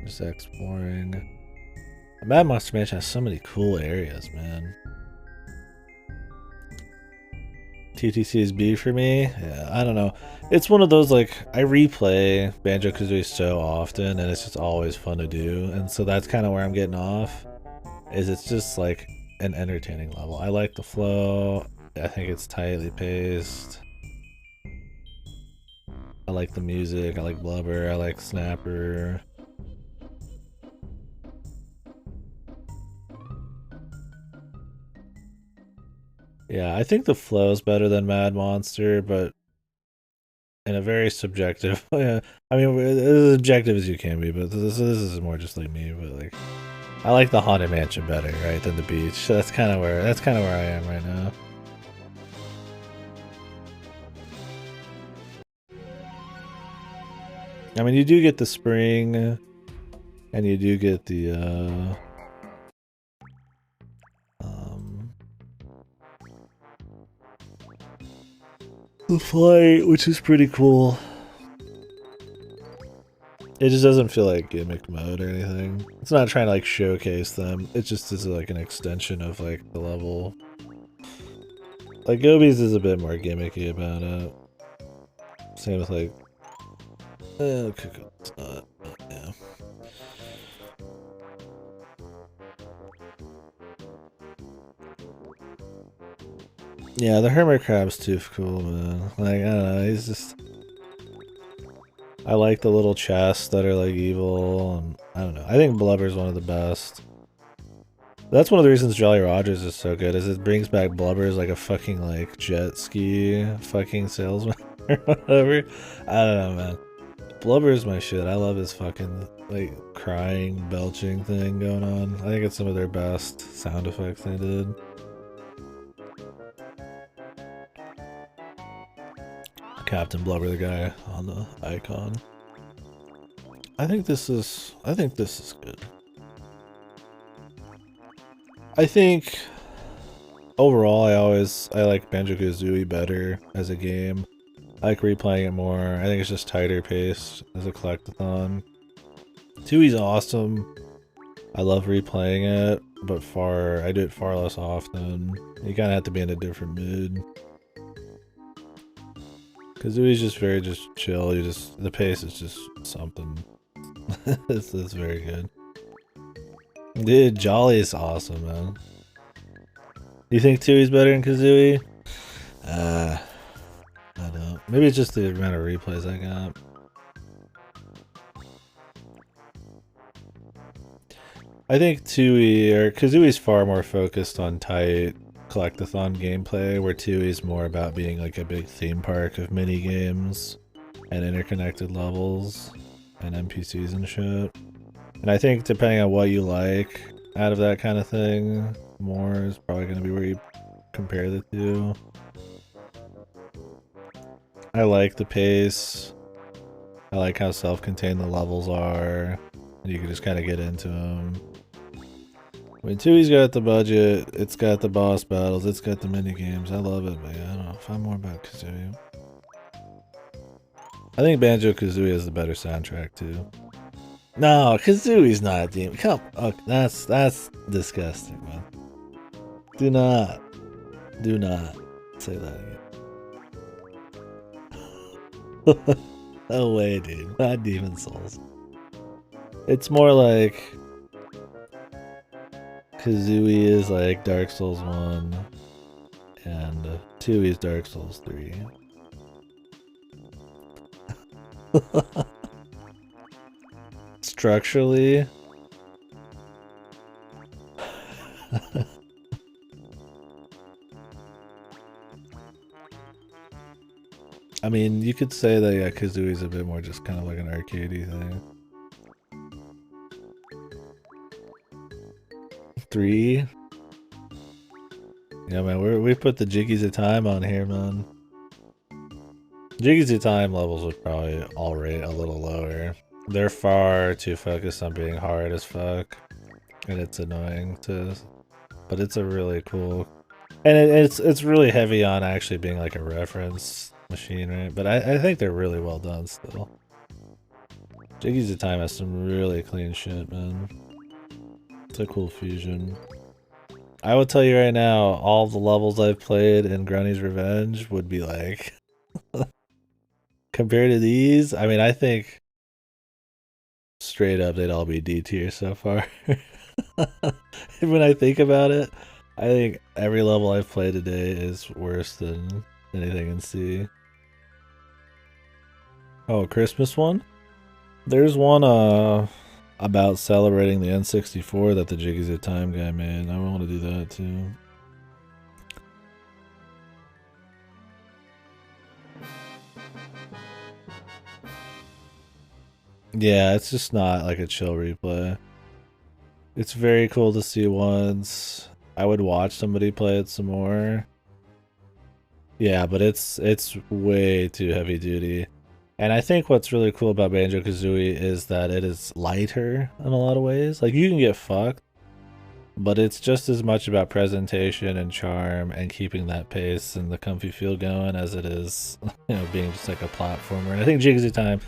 Just exploring. Mad Monster Mansion has so many cool areas, man. TTC is B for me? Yeah, I don't know. It's one of those, like, I replay Banjo-Kazooie so often, and it's just always fun to do. And so that's kind of where I'm getting off. Is it's just, like, an entertaining level. I like the flow. I think it's tightly paced. I like the music. I like Blubber. I like Snapper. Yeah, I think the flow is better than Mad Monster, but in a very subjective way. I mean, as objective as you can be, but this is more just like me. But like, I like the Haunted Mansion better, right, than the beach. So that's kind of where I am right now. I mean, you do get the spring, and you do get the flight, which is pretty cool. It just doesn't feel like gimmick mode or anything. It's not trying to like showcase them. It just is like an extension of like the level. Like Gobies is a bit more gimmicky about it. Same with like it's not, but yeah. Yeah, the Hermit Crab's too cool, man. Like, I don't know, he's just... I like the little chests that are, like, evil, and I don't know. I think Blubber's one of the best. That's one of the reasons Jolly Rogers is so good, is it brings back Blubber as, like, a fucking, like, jet ski fucking salesman or whatever. I don't know, man. Blubber's my shit. I love his fucking, like, crying, belching thing going on. I think it's some of their best sound effects they did. Captain Blubber, the guy on the icon. I think this is good. I think overall I like Banjo-Kazooie better as a game. I like replaying it more. I think it's just tighter paced as a collectathon. 2E's awesome. I love replaying it, but I do it far less often. You kinda have to be in a different mood. Kazooie's just very chill. The pace is just something. It's very good. Dude, Jolly is awesome, man. You think Two's better than Kazooie? I don't. Maybe it's just the amount of replays I got. I think Kazooie's far more focused on tight collectathon gameplay, where Two's more about being like a big theme park of mini games and interconnected levels and NPCs and shit. And I think depending on what you like out of that kind of thing, more is probably going to be where you compare the two. I like the pace. I like how self-contained the levels are. You can just kind of get into them. I mean, 2E's got the budget, it's got the boss battles, it's got the mini games. I love it, but yeah, I don't know if I'm more about Kazooie. I think Banjo-Kazooie has the better soundtrack too. No, Kazooie's not a demon. Come, okay, that's disgusting, man. Do not say that again. No way, dude. Not Demon Souls. It's more like Kazooie is like Dark Souls 1 and 2 is Dark Souls 3. Structurally, I mean, you could say that, yeah, Kazooie's a bit more just kind of like an arcadey thing. 3? Yeah, man, we put the Jiggies of Time on here, man. Jiggies of Time levels would probably all rate a little lower. They're far too focused on being hard as fuck, and it's annoying to. But it's a really cool, and it's really heavy on actually being like a reference machine, right? But I think they're really well done still. Jiggies of Time has some really clean shit, man. It's a cool fusion. I will tell you right now, all the levels I've played in Grunny's Revenge would be like, compared to these, I mean, I think straight up they'd all be D tier so far. When I think about it, I think every level I've played today is worse than anything in C. Oh, a Christmas one? There's one about celebrating the N64 that the Jiggies of Time guy made. I want to do that too. Yeah, it's just not like a chill replay. It's very cool to see once. I would watch somebody play it some more. Yeah, but it's way too heavy duty. And I think what's really cool about Banjo-Kazooie is that it is lighter in a lot of ways. Like, you can get fucked, but it's just as much about presentation and charm and keeping that pace and the comfy feel going as it is, you know, being just like a platformer. And I think Jiggsy Time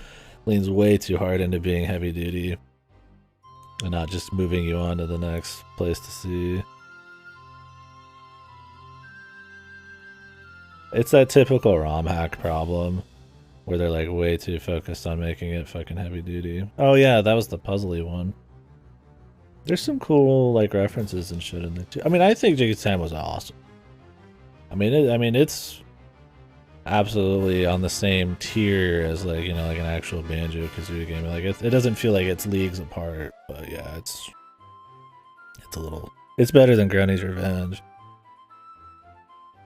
leans way too hard into being heavy duty and not just moving you on to the next place to see. It's that typical ROM hack problem where they're like way too focused on making it fucking heavy duty. Oh yeah, that was the puzzly one. There's some cool like references and shit in there too. I mean, I think Jiggy Time was awesome. I mean, it's absolutely on the same tier as like, you know, like an actual Banjo-Kazooie game. Like it doesn't feel like it's leagues apart, but yeah, it's better than Granny's Revenge.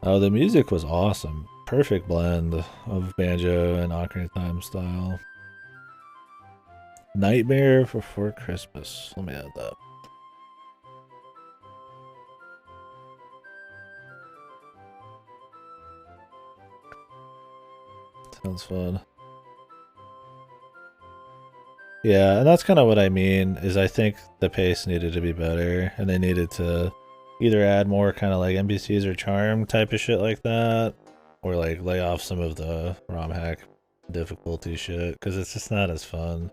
Oh, the music was awesome. Perfect blend of Banjo and Ocarina of Time style. Nightmare Before Christmas. Let me add that. Sounds fun. Yeah, and that's kind of what I mean, is I think the pace needed to be better, and they needed to either add more kind of like NPCs or charm type of shit like that, or like lay off some of the ROM hack difficulty shit, because it's just not as fun.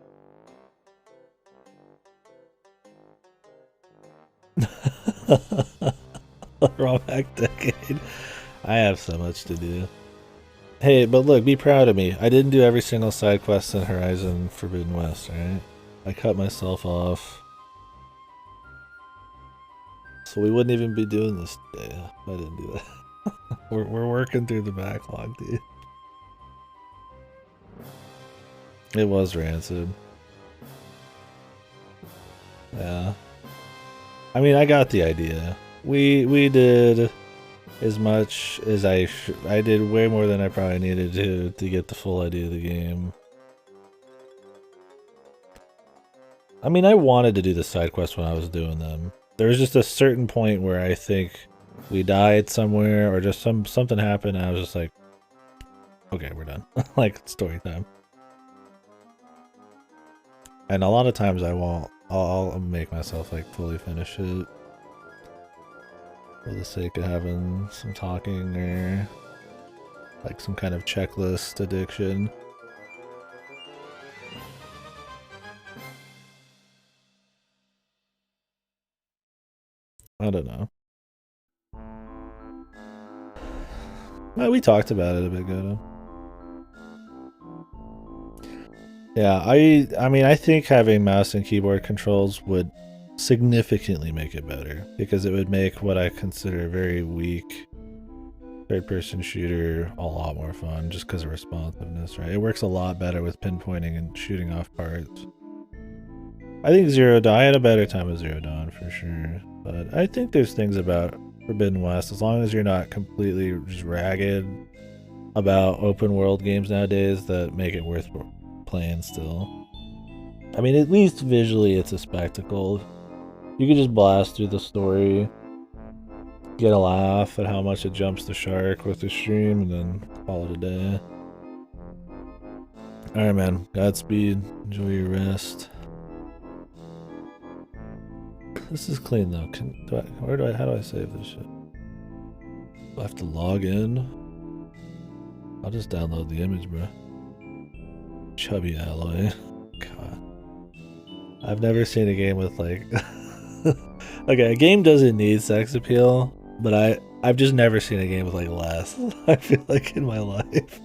ROM hack decade. I have so much to do. Hey, but look, be proud of me. I didn't do every single side quest in Horizon Forbidden West, alright? I cut myself off. So we wouldn't even be doing this today if I didn't do that. We're working through the backlog, dude. It was rancid. Yeah. I mean, I got the idea. We did as much as I did way more than I probably needed to get the full idea of the game. I mean, I wanted to do the side quests when I was doing them. There was just a certain point where I think we died somewhere or just something happened and I was just like, okay, we're done. Like, story time. And a lot of times I won't. I'll make myself like fully finish it for the sake of having some talking or like some kind of checklist addiction. I don't know. Well, we talked about it a bit ago. Yeah, I mean, I think having mouse and keyboard controls would significantly make it better because it would make what I consider a very weak third-person shooter a lot more fun just because of responsiveness, right? It works a lot better with pinpointing and shooting off parts. I think I had a better time with Zero Dawn for sure, but I think there's things about Forbidden West, as long as you're not completely just ragged about open world games nowadays, that make it worth playing still. I mean, at least visually it's a spectacle. You can just blast through the story, get a laugh at how much it jumps the shark with the stream, and then call it a day. Alright, man. Godspeed. Enjoy your rest. This is clean though. How do I save this shit? Do I have to log in? I'll just download the image, bro. Chubby Alloy. God. I've never seen a game with like... Okay, a game doesn't need sex appeal, but I've just never seen a game with like less. I feel like in my life.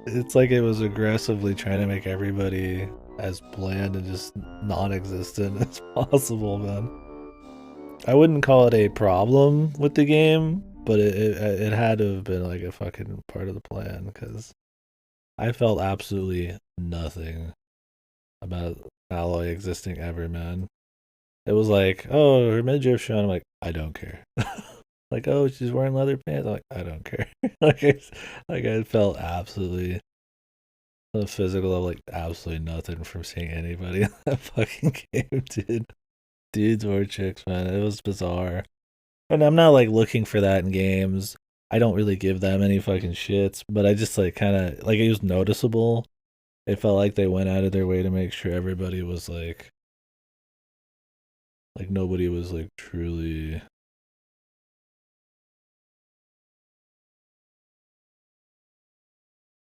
It's like it was aggressively trying to make everybody as bland and just non-existent as possible, man. I wouldn't call it a problem with the game, but it had to have been like a fucking part of the plan because I felt absolutely nothing about Alloy existing ever, man. It was like, oh, her midriff showing. I'm like, I don't care. Like, oh, she's wearing leather pants. I'm like, I don't care. I felt absolutely the physical of like absolutely nothing from seeing anybody in that fucking game, dude. Dudes or chicks, man. It was bizarre. And I'm not like looking for that in games. I don't really give them any fucking shits, but I just like kind of like it was noticeable. It felt like they went out of their way to make sure everybody was like nobody was like truly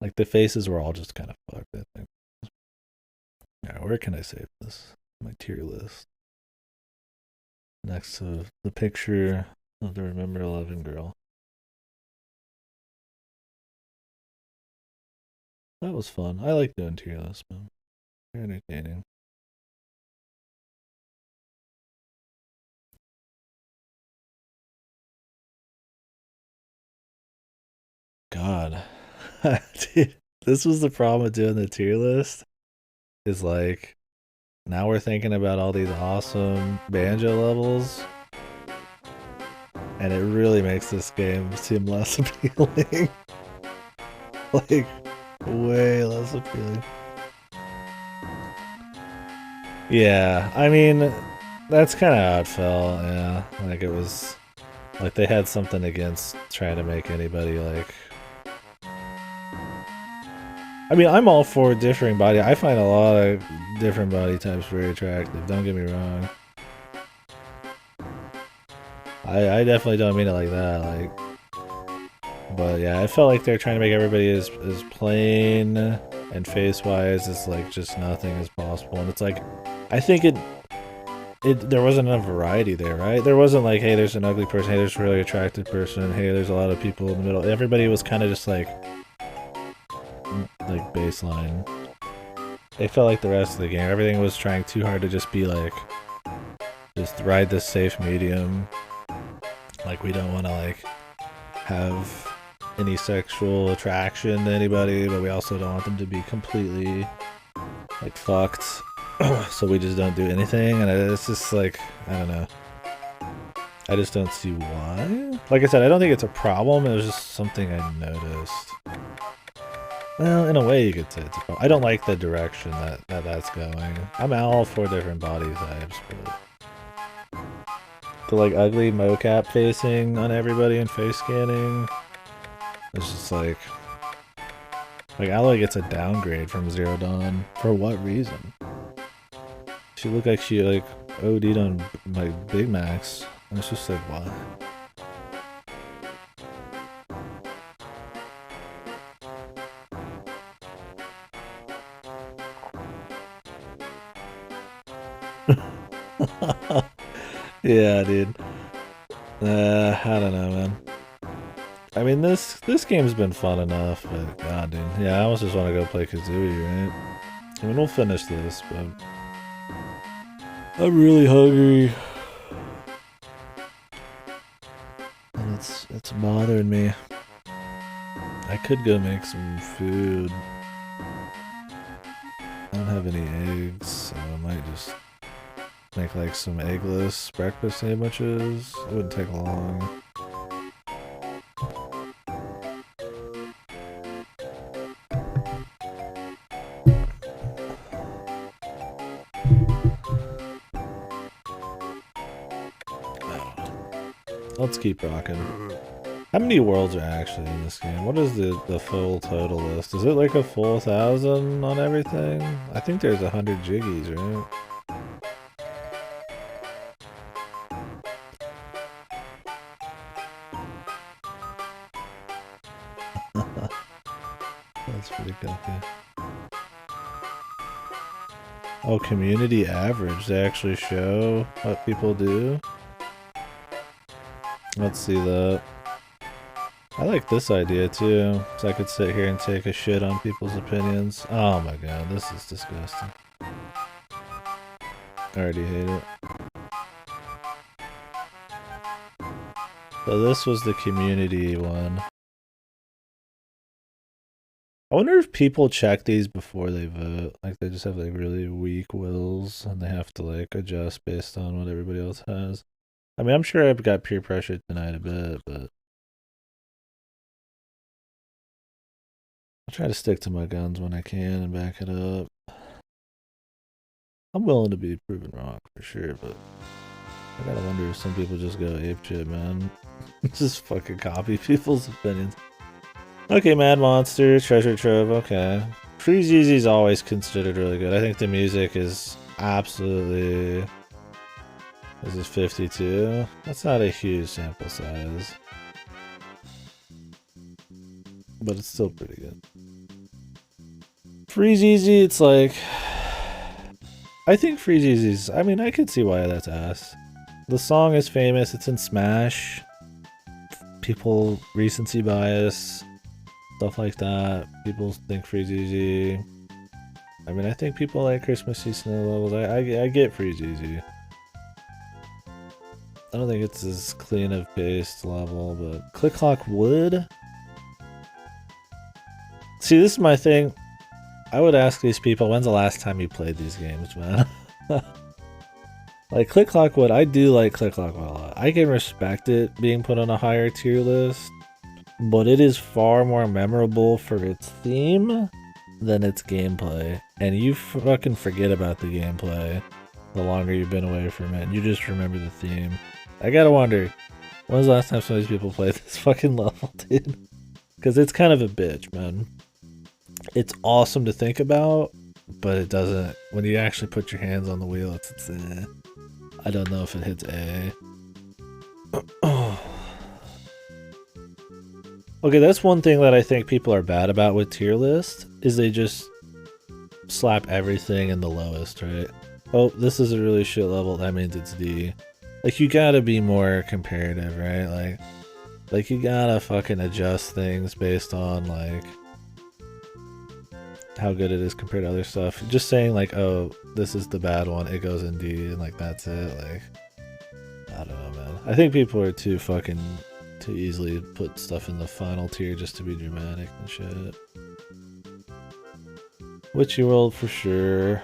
like the faces were all just kind of fucked, I think. Yeah, where can I save this? My tier list. Next to the picture of the Remember 11 girl. That was fun. I like doing tier lists, man. They're entertaining. God. Dude, this was the problem with doing the tier list. Is like, now we're thinking about all these awesome Banjo levels. And it really makes this game seem less appealing. Like, way less appealing. Yeah, I mean, that's kind of how it felt, yeah. Like, it was, like, they had something against trying to make anybody, like... I mean, I'm all for differing body. I find a lot of different body types very attractive, don't get me wrong. I definitely don't mean it like that, like... But yeah, I felt like they're trying to make everybody as plain and face-wise as, like, just nothing as possible. And it's like, I think there wasn't enough variety there, right? There wasn't like, hey, there's an ugly person, hey, there's a really attractive person, hey, there's a lot of people in the middle. Everybody was kind of just like like baseline. It felt like the rest of the game. Everything was trying too hard to just be like, just ride this safe medium. Like we don't want to like have any sexual attraction to anybody, but we also don't want them to be completely like fucked. So we just don't do anything, and it's just like, I don't know. I just don't see why. Like I said, I don't think it's a problem. It was just something I noticed. Well, in a way you could say it's a problem. I don't like the direction that's going. I'm all for different body types, but the like ugly mocap facing on everybody and face scanning, it's just like Aloy gets a downgrade from Zero Dawn. For what reason? She looked like she like OD'd on like Big Macs. And it's just like, why? Yeah, dude. I don't know, man. I mean, this game's been fun enough, but god, dude. Yeah, I almost just want to go play Kazooie, right? I mean, we'll finish this, but I'm really hungry, and it's bothering me. I could go make some food. I don't have any eggs, so I might just make like some eggless breakfast sandwiches. It wouldn't take long. Let's keep rocking. How many worlds are actually in this game? What is the full total list? Is it like a full 1,000 on everything? I think there's 100 jiggies, right? That's pretty comfy. Oh, community average. They actually show what people do. Let's see that. I like this idea too, so I could sit here and take a shit on people's opinions. Oh my god, this is disgusting. I already hate it. So this was the community one. I wonder if people check these before they vote. Like they just have like really weak wills and they have to like adjust based on what everybody else has. I mean, I'm sure I've got peer pressure tonight a bit, but I'll try to stick to my guns when I can and back it up. I'm willing to be proven wrong for sure, but I gotta wonder if some people just go apeshit, man. Just fucking copy people's opinions. Okay, Mad Monster, Treasure Trove, okay. Freeze Easy's always considered really good. I think the music is absolutely... This is 52. That's not a huge sample size. But it's still pretty good. Freeze Easy, it's like... I think Freeze Easy's... I mean, I could see why that's ass. The song is famous, it's in Smash. People, recency bias, stuff like that. People think Freeze Easy. I mean, I think people like Christmassy snow levels. I get Freeze Easy. I don't think it's as clean of paced level, but Click Clock would. See, this is my thing. I would ask these people, when's the last time you played these games, man? Like Click Clock Wood, I do like Click Clock Wood a lot. I can respect it being put on a higher tier list, but it is far more memorable for its theme than its gameplay. And you fucking forget about the gameplay the longer you've been away from it. And you just remember the theme. I gotta wonder, when's the last time some of these people played this fucking level, dude? Because it's kind of a bitch, man. It's awesome to think about, but it doesn't... When you actually put your hands on the wheel, it's I don't know if it hits A. Okay, that's one thing that I think people are bad about with tier list, is they just slap everything in the lowest, right? Oh, this is a really shit level, that means it's D. Like, you gotta be more comparative, right? Like you gotta fucking adjust things based on, like... how good it is compared to other stuff. Just saying like, oh, this is the bad one, it goes in D, and like that's it. Like, I don't know, man. I think people are too easily put stuff in the final tier just to be dramatic and shit. Witchy World for sure.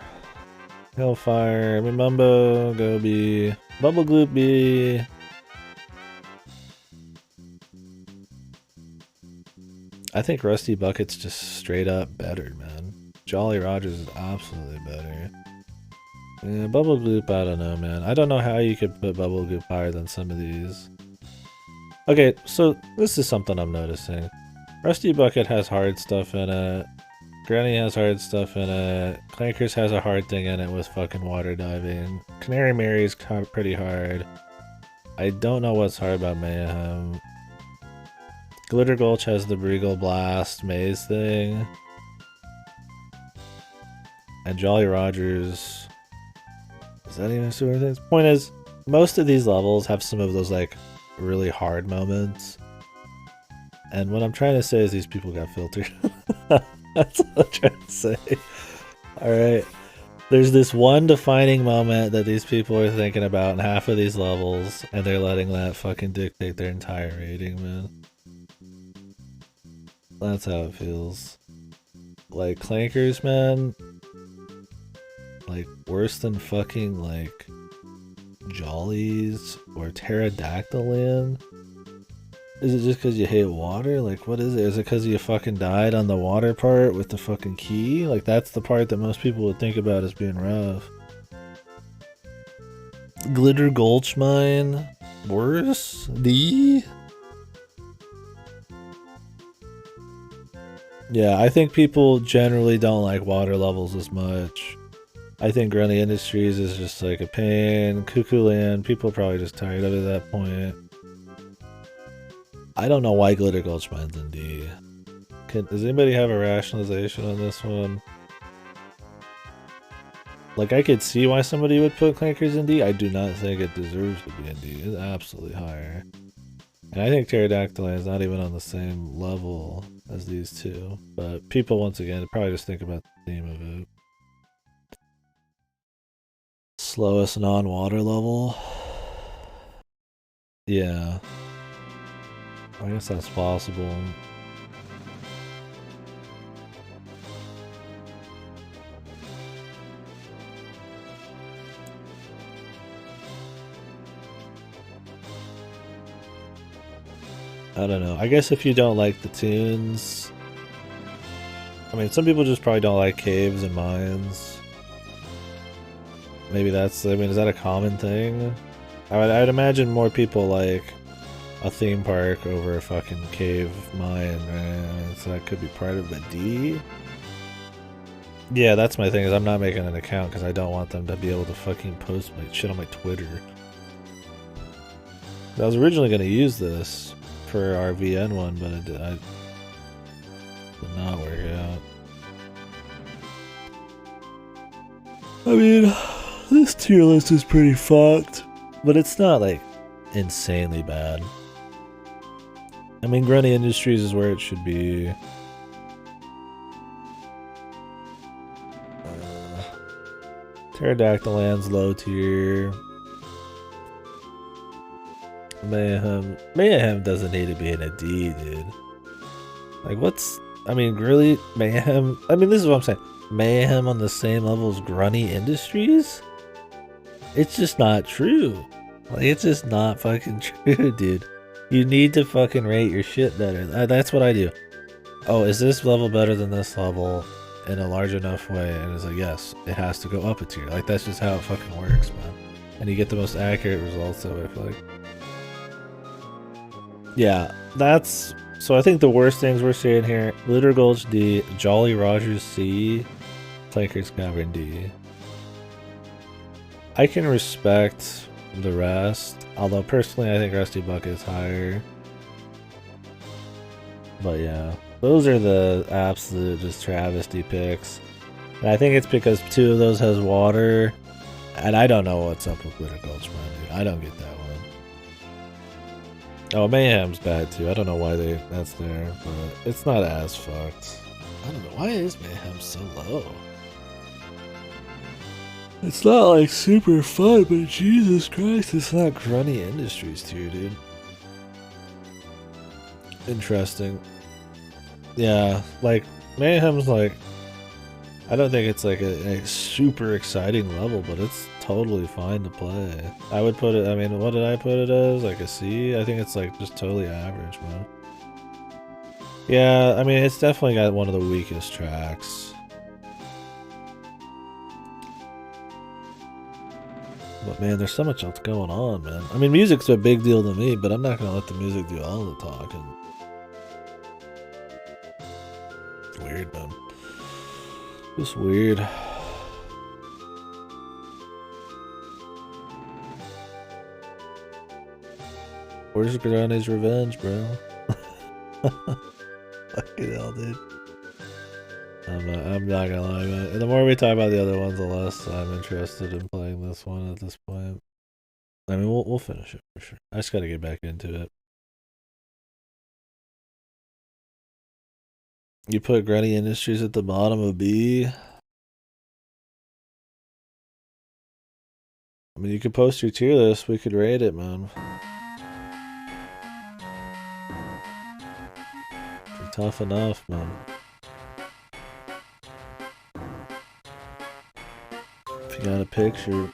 Hellfire, Mimumbo, go B. Bubble Gloop B. I think Rusty Bucket's just straight up better, man. Jolly Rogers is absolutely better. Yeah, Bubble Gloop, I don't know, man. I don't know how you could put Bubble Gloop higher than some of these. Okay, so this is something I'm noticing. Rusty Bucket has hard stuff in it. Granny has hard stuff in it. Clankers has a hard thing in it with fucking water diving. Canary Mary's pretty hard. I don't know what's hard about Mayhem. Glitter Gulch has the Breagle Blast maze thing. And Jolly Rogers... Is that even super things? Point is, most of these levels have some of those like really hard moments. And what I'm trying to say is these people got filtered. That's what I'm trying to say. Alright. There's this one defining moment that these people are thinking about in half of these levels, and they're letting that fucking dictate their entire rating, man. That's how it feels. Like, Clankers, man. Like, worse than fucking, like, Jollies or Pterodactylian? Is it just because you hate water? Like, what is it? Is it because you fucking died on the water part with the fucking key? Like, that's the part that most people would think about as being rough. Glitter Gulch Mine? Worse? D? Yeah, I think people generally don't like water levels as much. I think Grundy Industries is just like a pain. Cuckoo Land, people are probably just tired of it at that point. I don't know why Glitter Gulch Mine's in D. Does anybody have a rationalization on this one? Like, I could see why somebody would put Clankers in D. I do not think it deserves to be in D. It's absolutely higher. And I think Pterodactyl is not even on the same level as these two. But people, once again, probably just think about the theme of it. Slowest non-water level? Yeah. I guess that's possible. I don't know. I guess if you don't like the tunes... I mean, some people just probably don't like caves and mines. Maybe that's... I mean, is that a common thing? I'd imagine more people like a theme park over a fucking cave mine, right? So that could be part of the D? Yeah, that's my thing, is I'm not making an account because I don't want them to be able to fucking post my shit on my Twitter. I was originally going to use this for our VN one, but it did not work out. I mean, this tier list is pretty fucked, but it's not like insanely bad. I mean, Grundy Industries is where it should be. Pterodactyl Land's low tier. Mayhem doesn't need to be in a D, dude. Like, what's... I mean, really? Mayhem... I mean, this is what I'm saying. Mayhem on the same level as Grundy Industries? It's just not true. Like, it's just not fucking true, dude. You need to fucking rate your shit better. That's what I do. Oh, is this level better than this level in a large enough way? And it's like, yes, it has to go up a tier. Like, that's just how it fucking works, man. And you get the most accurate results that way, I feel like. Yeah, that's... So I think the worst things we're seeing here, Glitter Gulch D, Jolly Rogers C, Clankers Cavern D. I can respect the rest, although personally I think Rusty Bucket is higher. But yeah, those are the absolute just travesty picks. And I think it's because 2 of those has water, and I don't know what's up with Glitter Gulch, man, dude. I don't get that one. Oh, Mayhem's bad too. I don't know why that's there, but it's not as fucked. I don't know, why is Mayhem so low? It's not like super fun, but Jesus Christ, it's not Grunny Industries tier, dude. Interesting. Yeah, like, Mayhem's like, I don't think it's like a super exciting level, but it's totally fine to play. I would put it, I mean, what did I put it as? Like a C? I think it's like just totally average, man. Yeah, I mean, it's definitely got one of the weakest tracks. But man, there's so much else going on, man. I mean, music's a big deal to me, but I'm not gonna let the music do all the talking. It's weird, man. Just weird. Where's Granny's revenge, bro? Fucking hell, dude. I'm not gonna lie, man. And the more we talk about the other ones, the less I'm interested in playing this one at this point. I mean, we'll finish it for sure. I just gotta get back into it. You put Granny Industries at the bottom of B. I mean, you could post your tier list. We could rate it, man. You're tough enough, man. If you got a picture,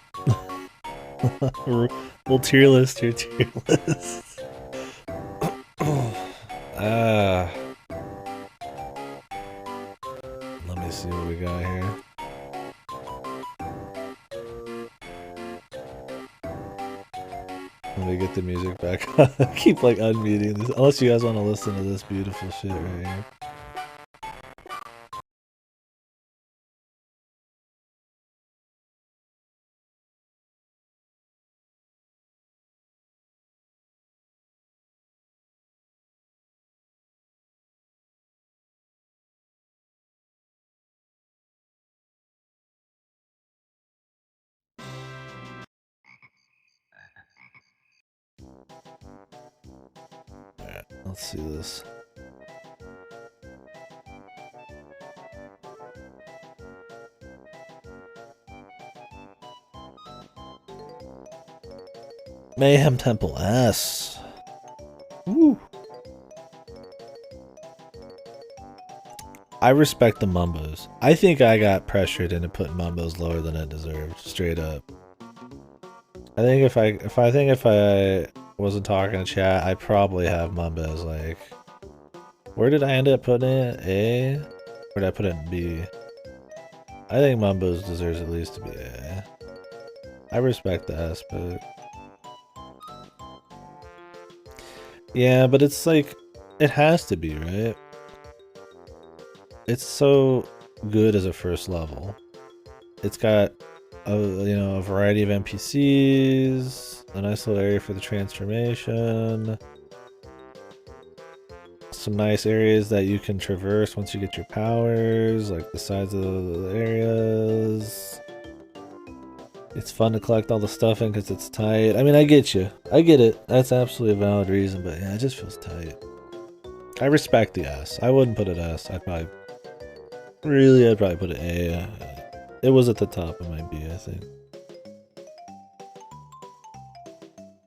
we'll tier list your tier list. Let me see what we got here. Let me get the music back. I keep like unmuting this, unless you guys want to listen to this beautiful shit right here. Alright, let's see this. Mayhem Temple S. Woo. I respect the Mumbos. I think I got pressured into putting Mumbos lower than it deserved, straight up. I think if I wasn't talking to chat, I'd probably have Mumbos like. Where did I end up putting it? A? Or did I put it in B? I think Mumbos deserves at least to be A. I respect the S, but yeah, but it's like, it has to be, right? It's so good as a first level. It's got a variety of NPCs, a nice little area for the transformation, some nice areas that you can traverse once you get your powers, like the sides of the areas. It's fun to collect all the stuff in because it's tight. I mean, I get you. I get it. That's absolutely a valid reason, but yeah, it just feels tight. I respect the S. I wouldn't put it S. I'd probably put it A. It was at the top of my B, I think.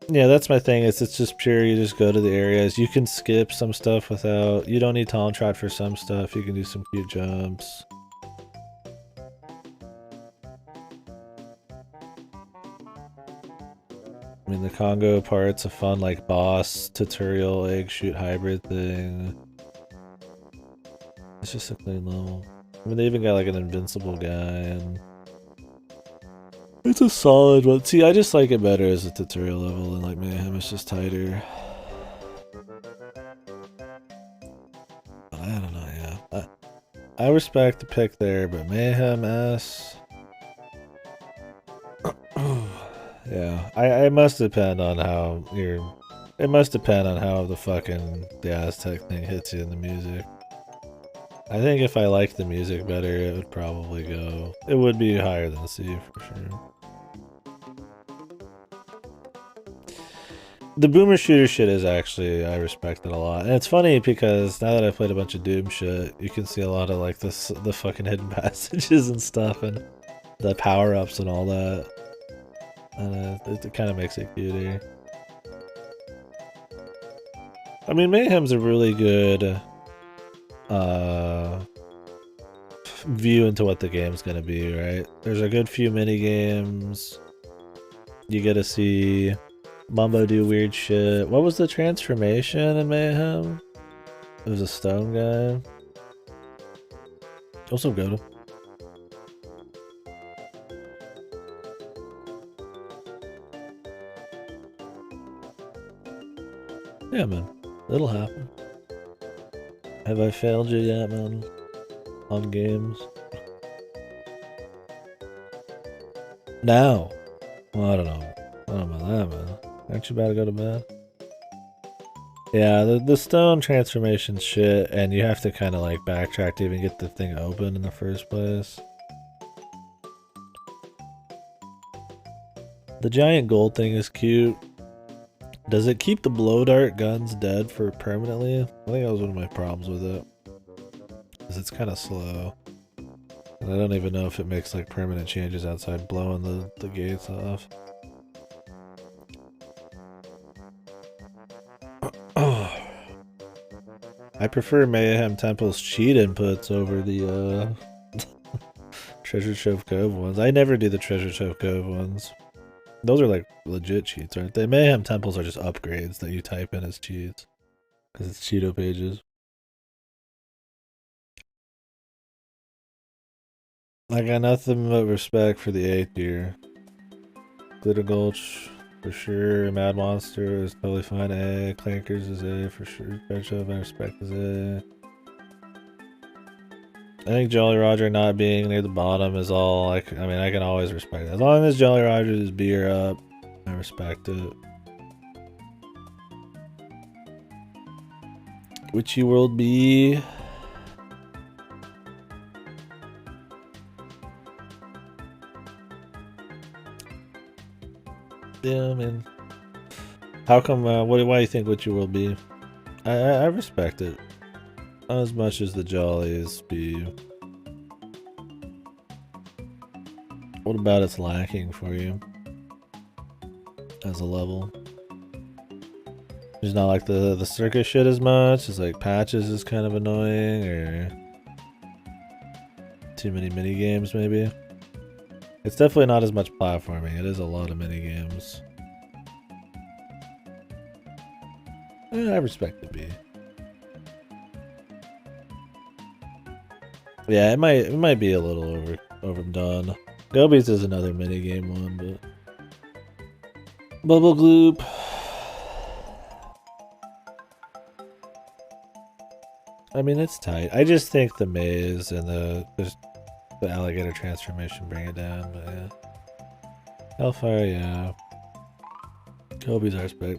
Yeah, that's my thing. It's just pure, you just go to the areas. You can skip some stuff without... You don't need Talon Trot for some stuff. You can do some cute jumps. I mean, the Congo part's a fun, like, boss tutorial egg shoot hybrid thing. It's just a clean level. I mean, they even got, like, an invincible guy, and... It's a solid one. See, I just like it better as a tutorial level than, like, Mayhem. It's just tighter. But I don't know, yeah. I respect the pick there, but Mayhem S... Yeah, I must depend on how it must depend on how the Aztec thing hits you in the music. I think if I liked the music better, it would probably go... It would be higher than C for sure. The boomer shooter shit is actually, I respect it a lot. And it's funny because now that I've played a bunch of Doom shit, you can see a lot of like this, the fucking hidden passages and stuff and the power-ups and all that. And it kind of makes it cuter. I mean, Mayhem's a really good view into what the game's gonna be, right? There's a good few mini games. You get to see Mumbo do weird shit. What was the transformation in Mayhem? It was a stone guy. Also good. Yeah, man. It'll happen. Have I failed you yet, man? On games? No. Well, I don't know. I don't know about that, man. Aren't you about to go to bed? Yeah, the stone transformation shit, and you have to kind of like backtrack to even get the thing open in the first place. The giant gold thing is cute. Does it keep the blow dart guns dead for permanently? I think that was one of my problems with it. Because it's kind of slow. And I don't even know if it makes like permanent changes outside blowing the gates off. I prefer Mayhem Temple's cheat inputs over the Treasure Trove Cove ones. I never do the Treasure Trove Cove ones. Those are like legit cheats, aren't they? Mayhem Temples are just upgrades that you type in as cheats. Because it's Cheeto pages. I got nothing but respect for the A tier. Glitter Gulch, for sure. Mad Monster is totally fine. A. Clankers is A for sure. Banjo, I respect is A. I think Jolly Roger not being near the bottom is all like, I mean, I can always respect it. As long as Jolly Roger's beer up, I respect it. Witchy World B. Yeah, man. How come, why do you think Witchy World B? I respect it. Not as much as the Jollies be. What about it's lacking for you? As a level? There's not like the circus shit as much. It's like Patches is kind of annoying, or too many mini games maybe. It's definitely not as much platforming. It is a lot of mini games. I respect the B. Yeah, it might be a little overdone. Gobies is another minigame one, but Bubble Gloop. I mean, it's tight. I just think the maze and the alligator transformation bring it down, but yeah. Hellfire, yeah. Kobe's our spec.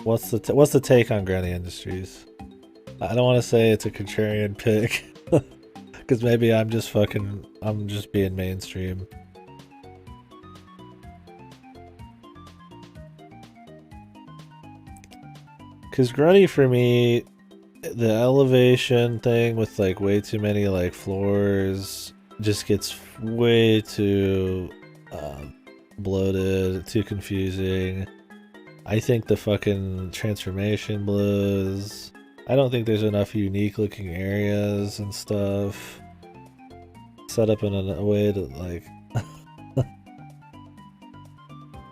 What's the take on Granny Industries? I don't want to say it's a contrarian pick, because maybe I'm just being mainstream. Because Grunny for me, the elevation thing with like way too many like floors just gets way too bloated, too confusing. I think the fucking transformation blows. I don't think there's enough unique looking areas and stuff set up in a way to like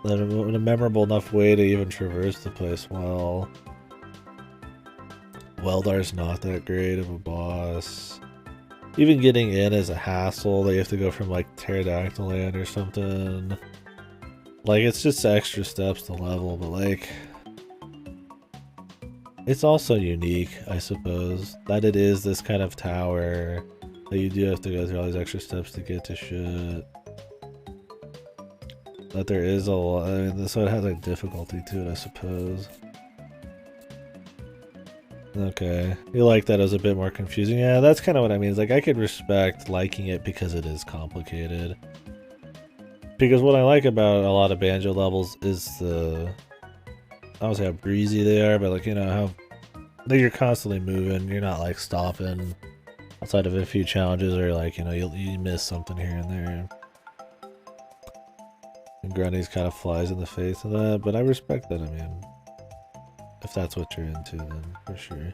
in a memorable enough way to even traverse the place well. Weldar's not that great of a boss. Even getting in is a hassle that you have to go from like Pterodactyl Land or something. Like, it's just extra steps to level, but like, it's also unique, I suppose, that it is this kind of tower that you do have to go through all these extra steps to get to shit. That there is a lot, I mean, so it has like difficulty to it, I suppose. Okay, you like that it was a bit more confusing? Yeah, that's kind of what I mean. It's like, I could respect liking it because it is complicated. Because what I like about a lot of Banjo levels is the, I don't say how breezy they are, but like, you know, how you're constantly moving. You're not like stopping outside of a few challenges, or like, you know, you miss something here and there. And Grunny's kind of flies in the face of that, but I respect that. I mean, if that's what you're into, then for sure.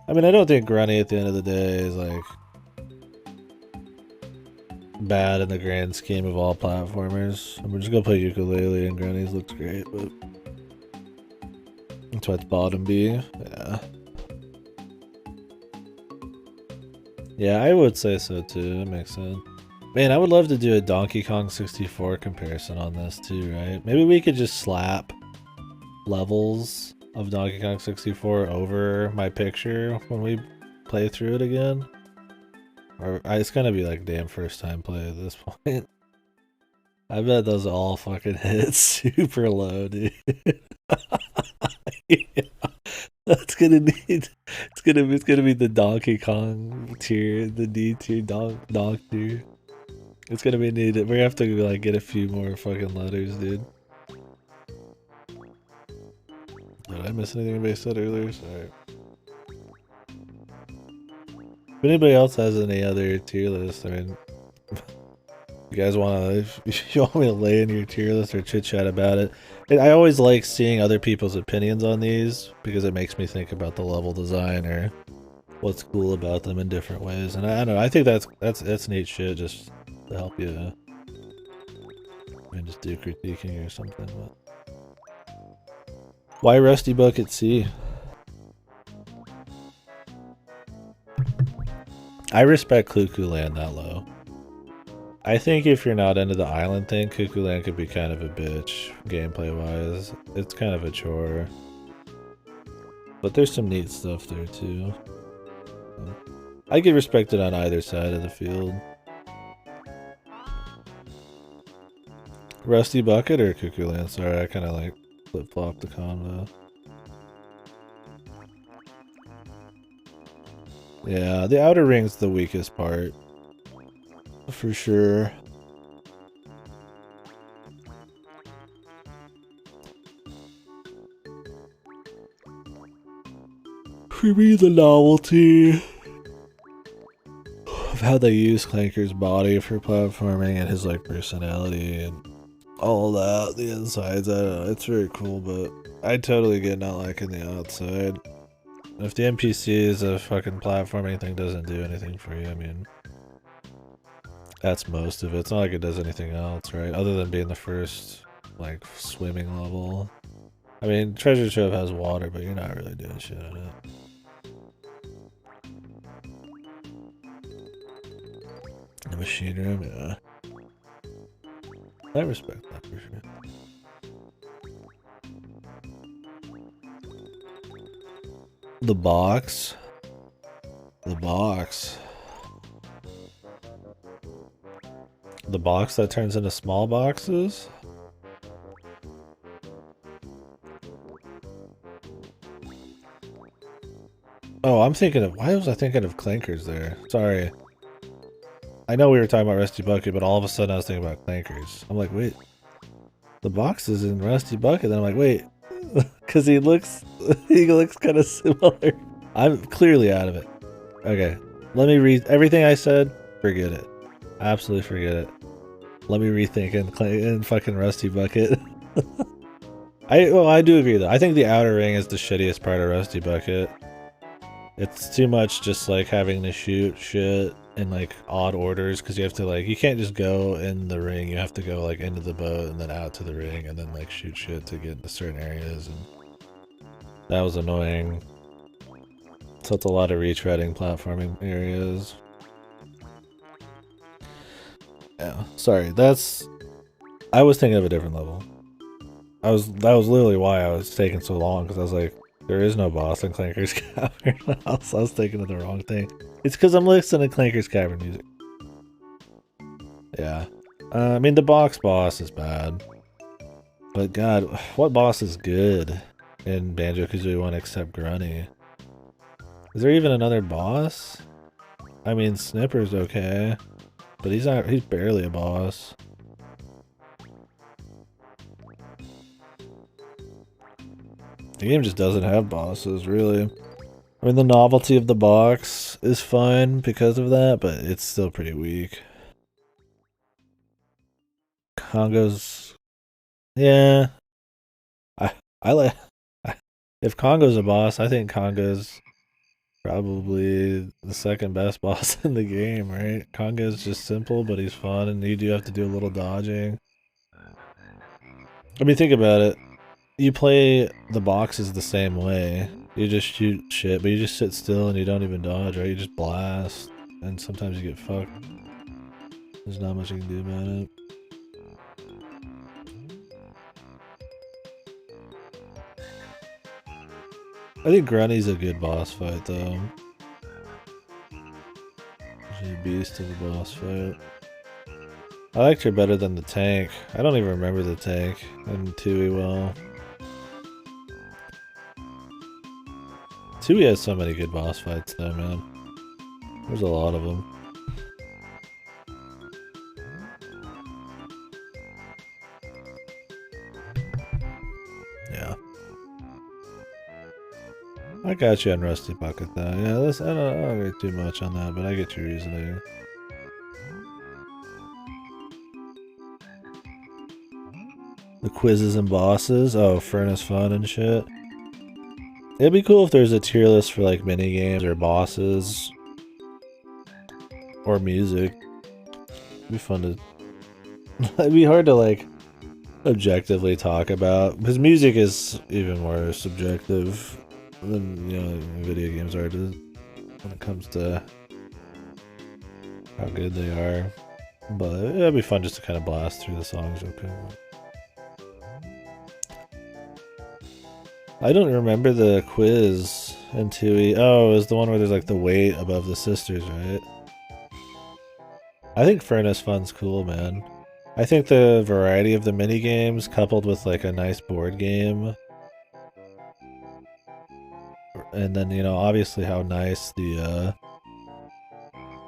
I mean, I don't think Grunny at the end of the day is like bad in the grand scheme of all platformers. I'm just gonna play Ukulele and Grunny's looks great, but that's why it's bottom B. Yeah. Yeah, I would say so too. That makes sense. Man, I would love to do a Donkey Kong 64 comparison on this too, right? Maybe we could just slap levels of Donkey Kong 64 over my picture when we play through it again. Or it's gonna be like damn first time play at this point. I bet those all fucking hit super low, dude. Yeah. That's gonna need. It's gonna be the Donkey Kong tier, the D tier, Donk tier. It's gonna be needed. We're gonna have to like get a few more fucking letters, dude. Did I miss anything anybody said earlier? Sorry. If anybody else has any other tier list, I mean, you guys if you want me to lay in your tier list or chit chat about it. I always like seeing other people's opinions on these because it makes me think about the level design or what's cool about them in different ways. And I don't know, I think that's neat shit just to help you and just do critiquing or something. But why Rusty Bucket C? I respect Cuckoo Land that low. I think if you're not into the island thing, Cuckoo Land could be kind of a bitch, gameplay wise. It's kind of a chore. But there's some neat stuff there too. I get respected on either side of the field. Rusty Bucket or Cuckoo Land? Sorry, I kind of like flip-flop the combo. Yeah, the outer ring's the weakest part. For sure. For me, the novelty of how they use Clanker's body for platforming and his like personality and all that, the insides, I don't know, it's very cool, but I totally get not liking the outside. If the NPC is a fucking platforming thing doesn't do anything for you, I mean, that's most of it. It's not like it does anything else, right? Other than being the first, like, swimming level. I mean, Treasure Trove has water, but you're not really doing shit in it. The machine room, yeah. I respect that for sure. The box. The box. The box that turns into small boxes? Oh, I'm thinking of... Why was I thinking of Clankers there? Sorry. I know we were talking about Rusty Bucket, but all of a sudden I was thinking about Clankers. I'm like, wait. The box is in Rusty Bucket. Then I'm like, wait. Because he looks kind of similar. I'm clearly out of it. Okay. Let me read everything I said. Forget it. Absolutely forget it. Let me rethink in fucking Rusty Bucket. I do agree though. I think the outer ring is the shittiest part of Rusty Bucket. It's too much just like having to shoot shit in like odd orders because you have to like, you can't just go in the ring. You have to go like into the boat and then out to the ring and then like shoot shit to get into certain areas, and that was annoying. So it's a lot of retreading platforming areas. Yeah, sorry, I was thinking of a different level. That was literally why I was taking so long, because I was like, there is no boss in Clanker's Cavern. I was thinking of the wrong thing. It's because I'm listening to Clanker's Cavern music. Yeah. I mean, the box boss is bad. But god, what boss is good in Banjo-Kazooie 1 except Grunny? Is there even another boss? I mean, Snipper's okay. But he's barely a boss. The game just doesn't have bosses, really. I mean, the novelty of the box is fun because of that, but it's still pretty weak. Congo's... Yeah. I like... If Congo's a boss, I think Congo's probably the second best boss in the game, right? Congo's just simple, but he's fun, and you do have to do a little dodging. I mean, think about it. You play the boxes the same way. You just shoot shit, but you just sit still and you don't even dodge, right? You just blast, and sometimes you get fucked. There's not much you can do about it. I think Grunny's a good boss fight, though. She's a beast of a boss fight. I liked her better than the tank. I don't even remember the tank and Tui well. Tui has so many good boss fights, though, man. There's a lot of them. Yeah. I got you on Rusty Bucket, though. Yeah, I don't get too much on that, but I get your reasoning. The quizzes and bosses. Oh, Furnace Fun and shit. It'd be cool if there's a tier list for like mini games or bosses or music. It'd be fun to. It'd be hard to like objectively talk about because music is even more subjective than video games are when it comes to how good they are. But it'd be fun just to kind of blast through the songs. Okay. I don't remember the quiz in 2E. Oh, it was the one where there's like the weight above the sisters, right? I think Furnace Fun's cool, man. I think the variety of the mini games coupled with like a nice board game, and then obviously how nice the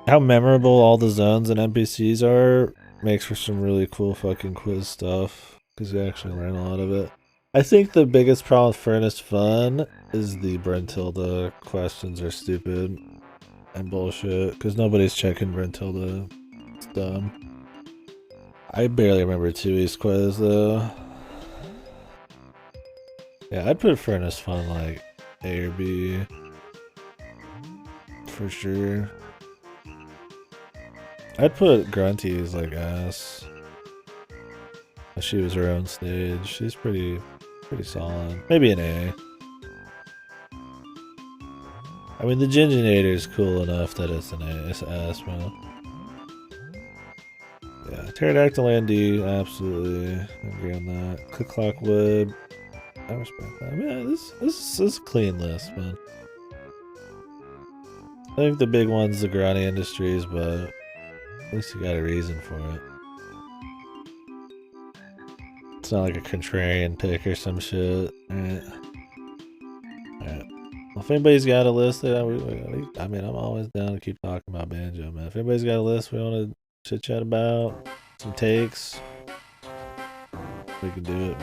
how memorable all the zones and NPCs are makes for some really cool fucking quiz stuff because you actually learn a lot of it. I think the biggest problem with Furnace Fun is the Brentilda questions are stupid and bullshit because nobody's checking Brentilda. It's dumb. I barely remember 2E's quiz though. Yeah, I'd put Furnace Fun like A or B for sure. I'd put Grunty as like S. She was her own stage. She's pretty solid. Maybe an A. I mean, the Ginginator's cool enough that it's an A. It's an S, man. Yeah, Pterodactyl and D, absolutely. I agree on that. Click Clock Wood. I respect that. I mean, this is a clean list, man. I think the big one's the Grani Industries, but at least you got a reason for it. It's not like a contrarian pick or some shit. Alright. Alright. Well, if anybody's got a list, I mean, I'm always down to keep talking about Banjo, man. If anybody's got a list we want to chit chat about, some takes, we can do it, man.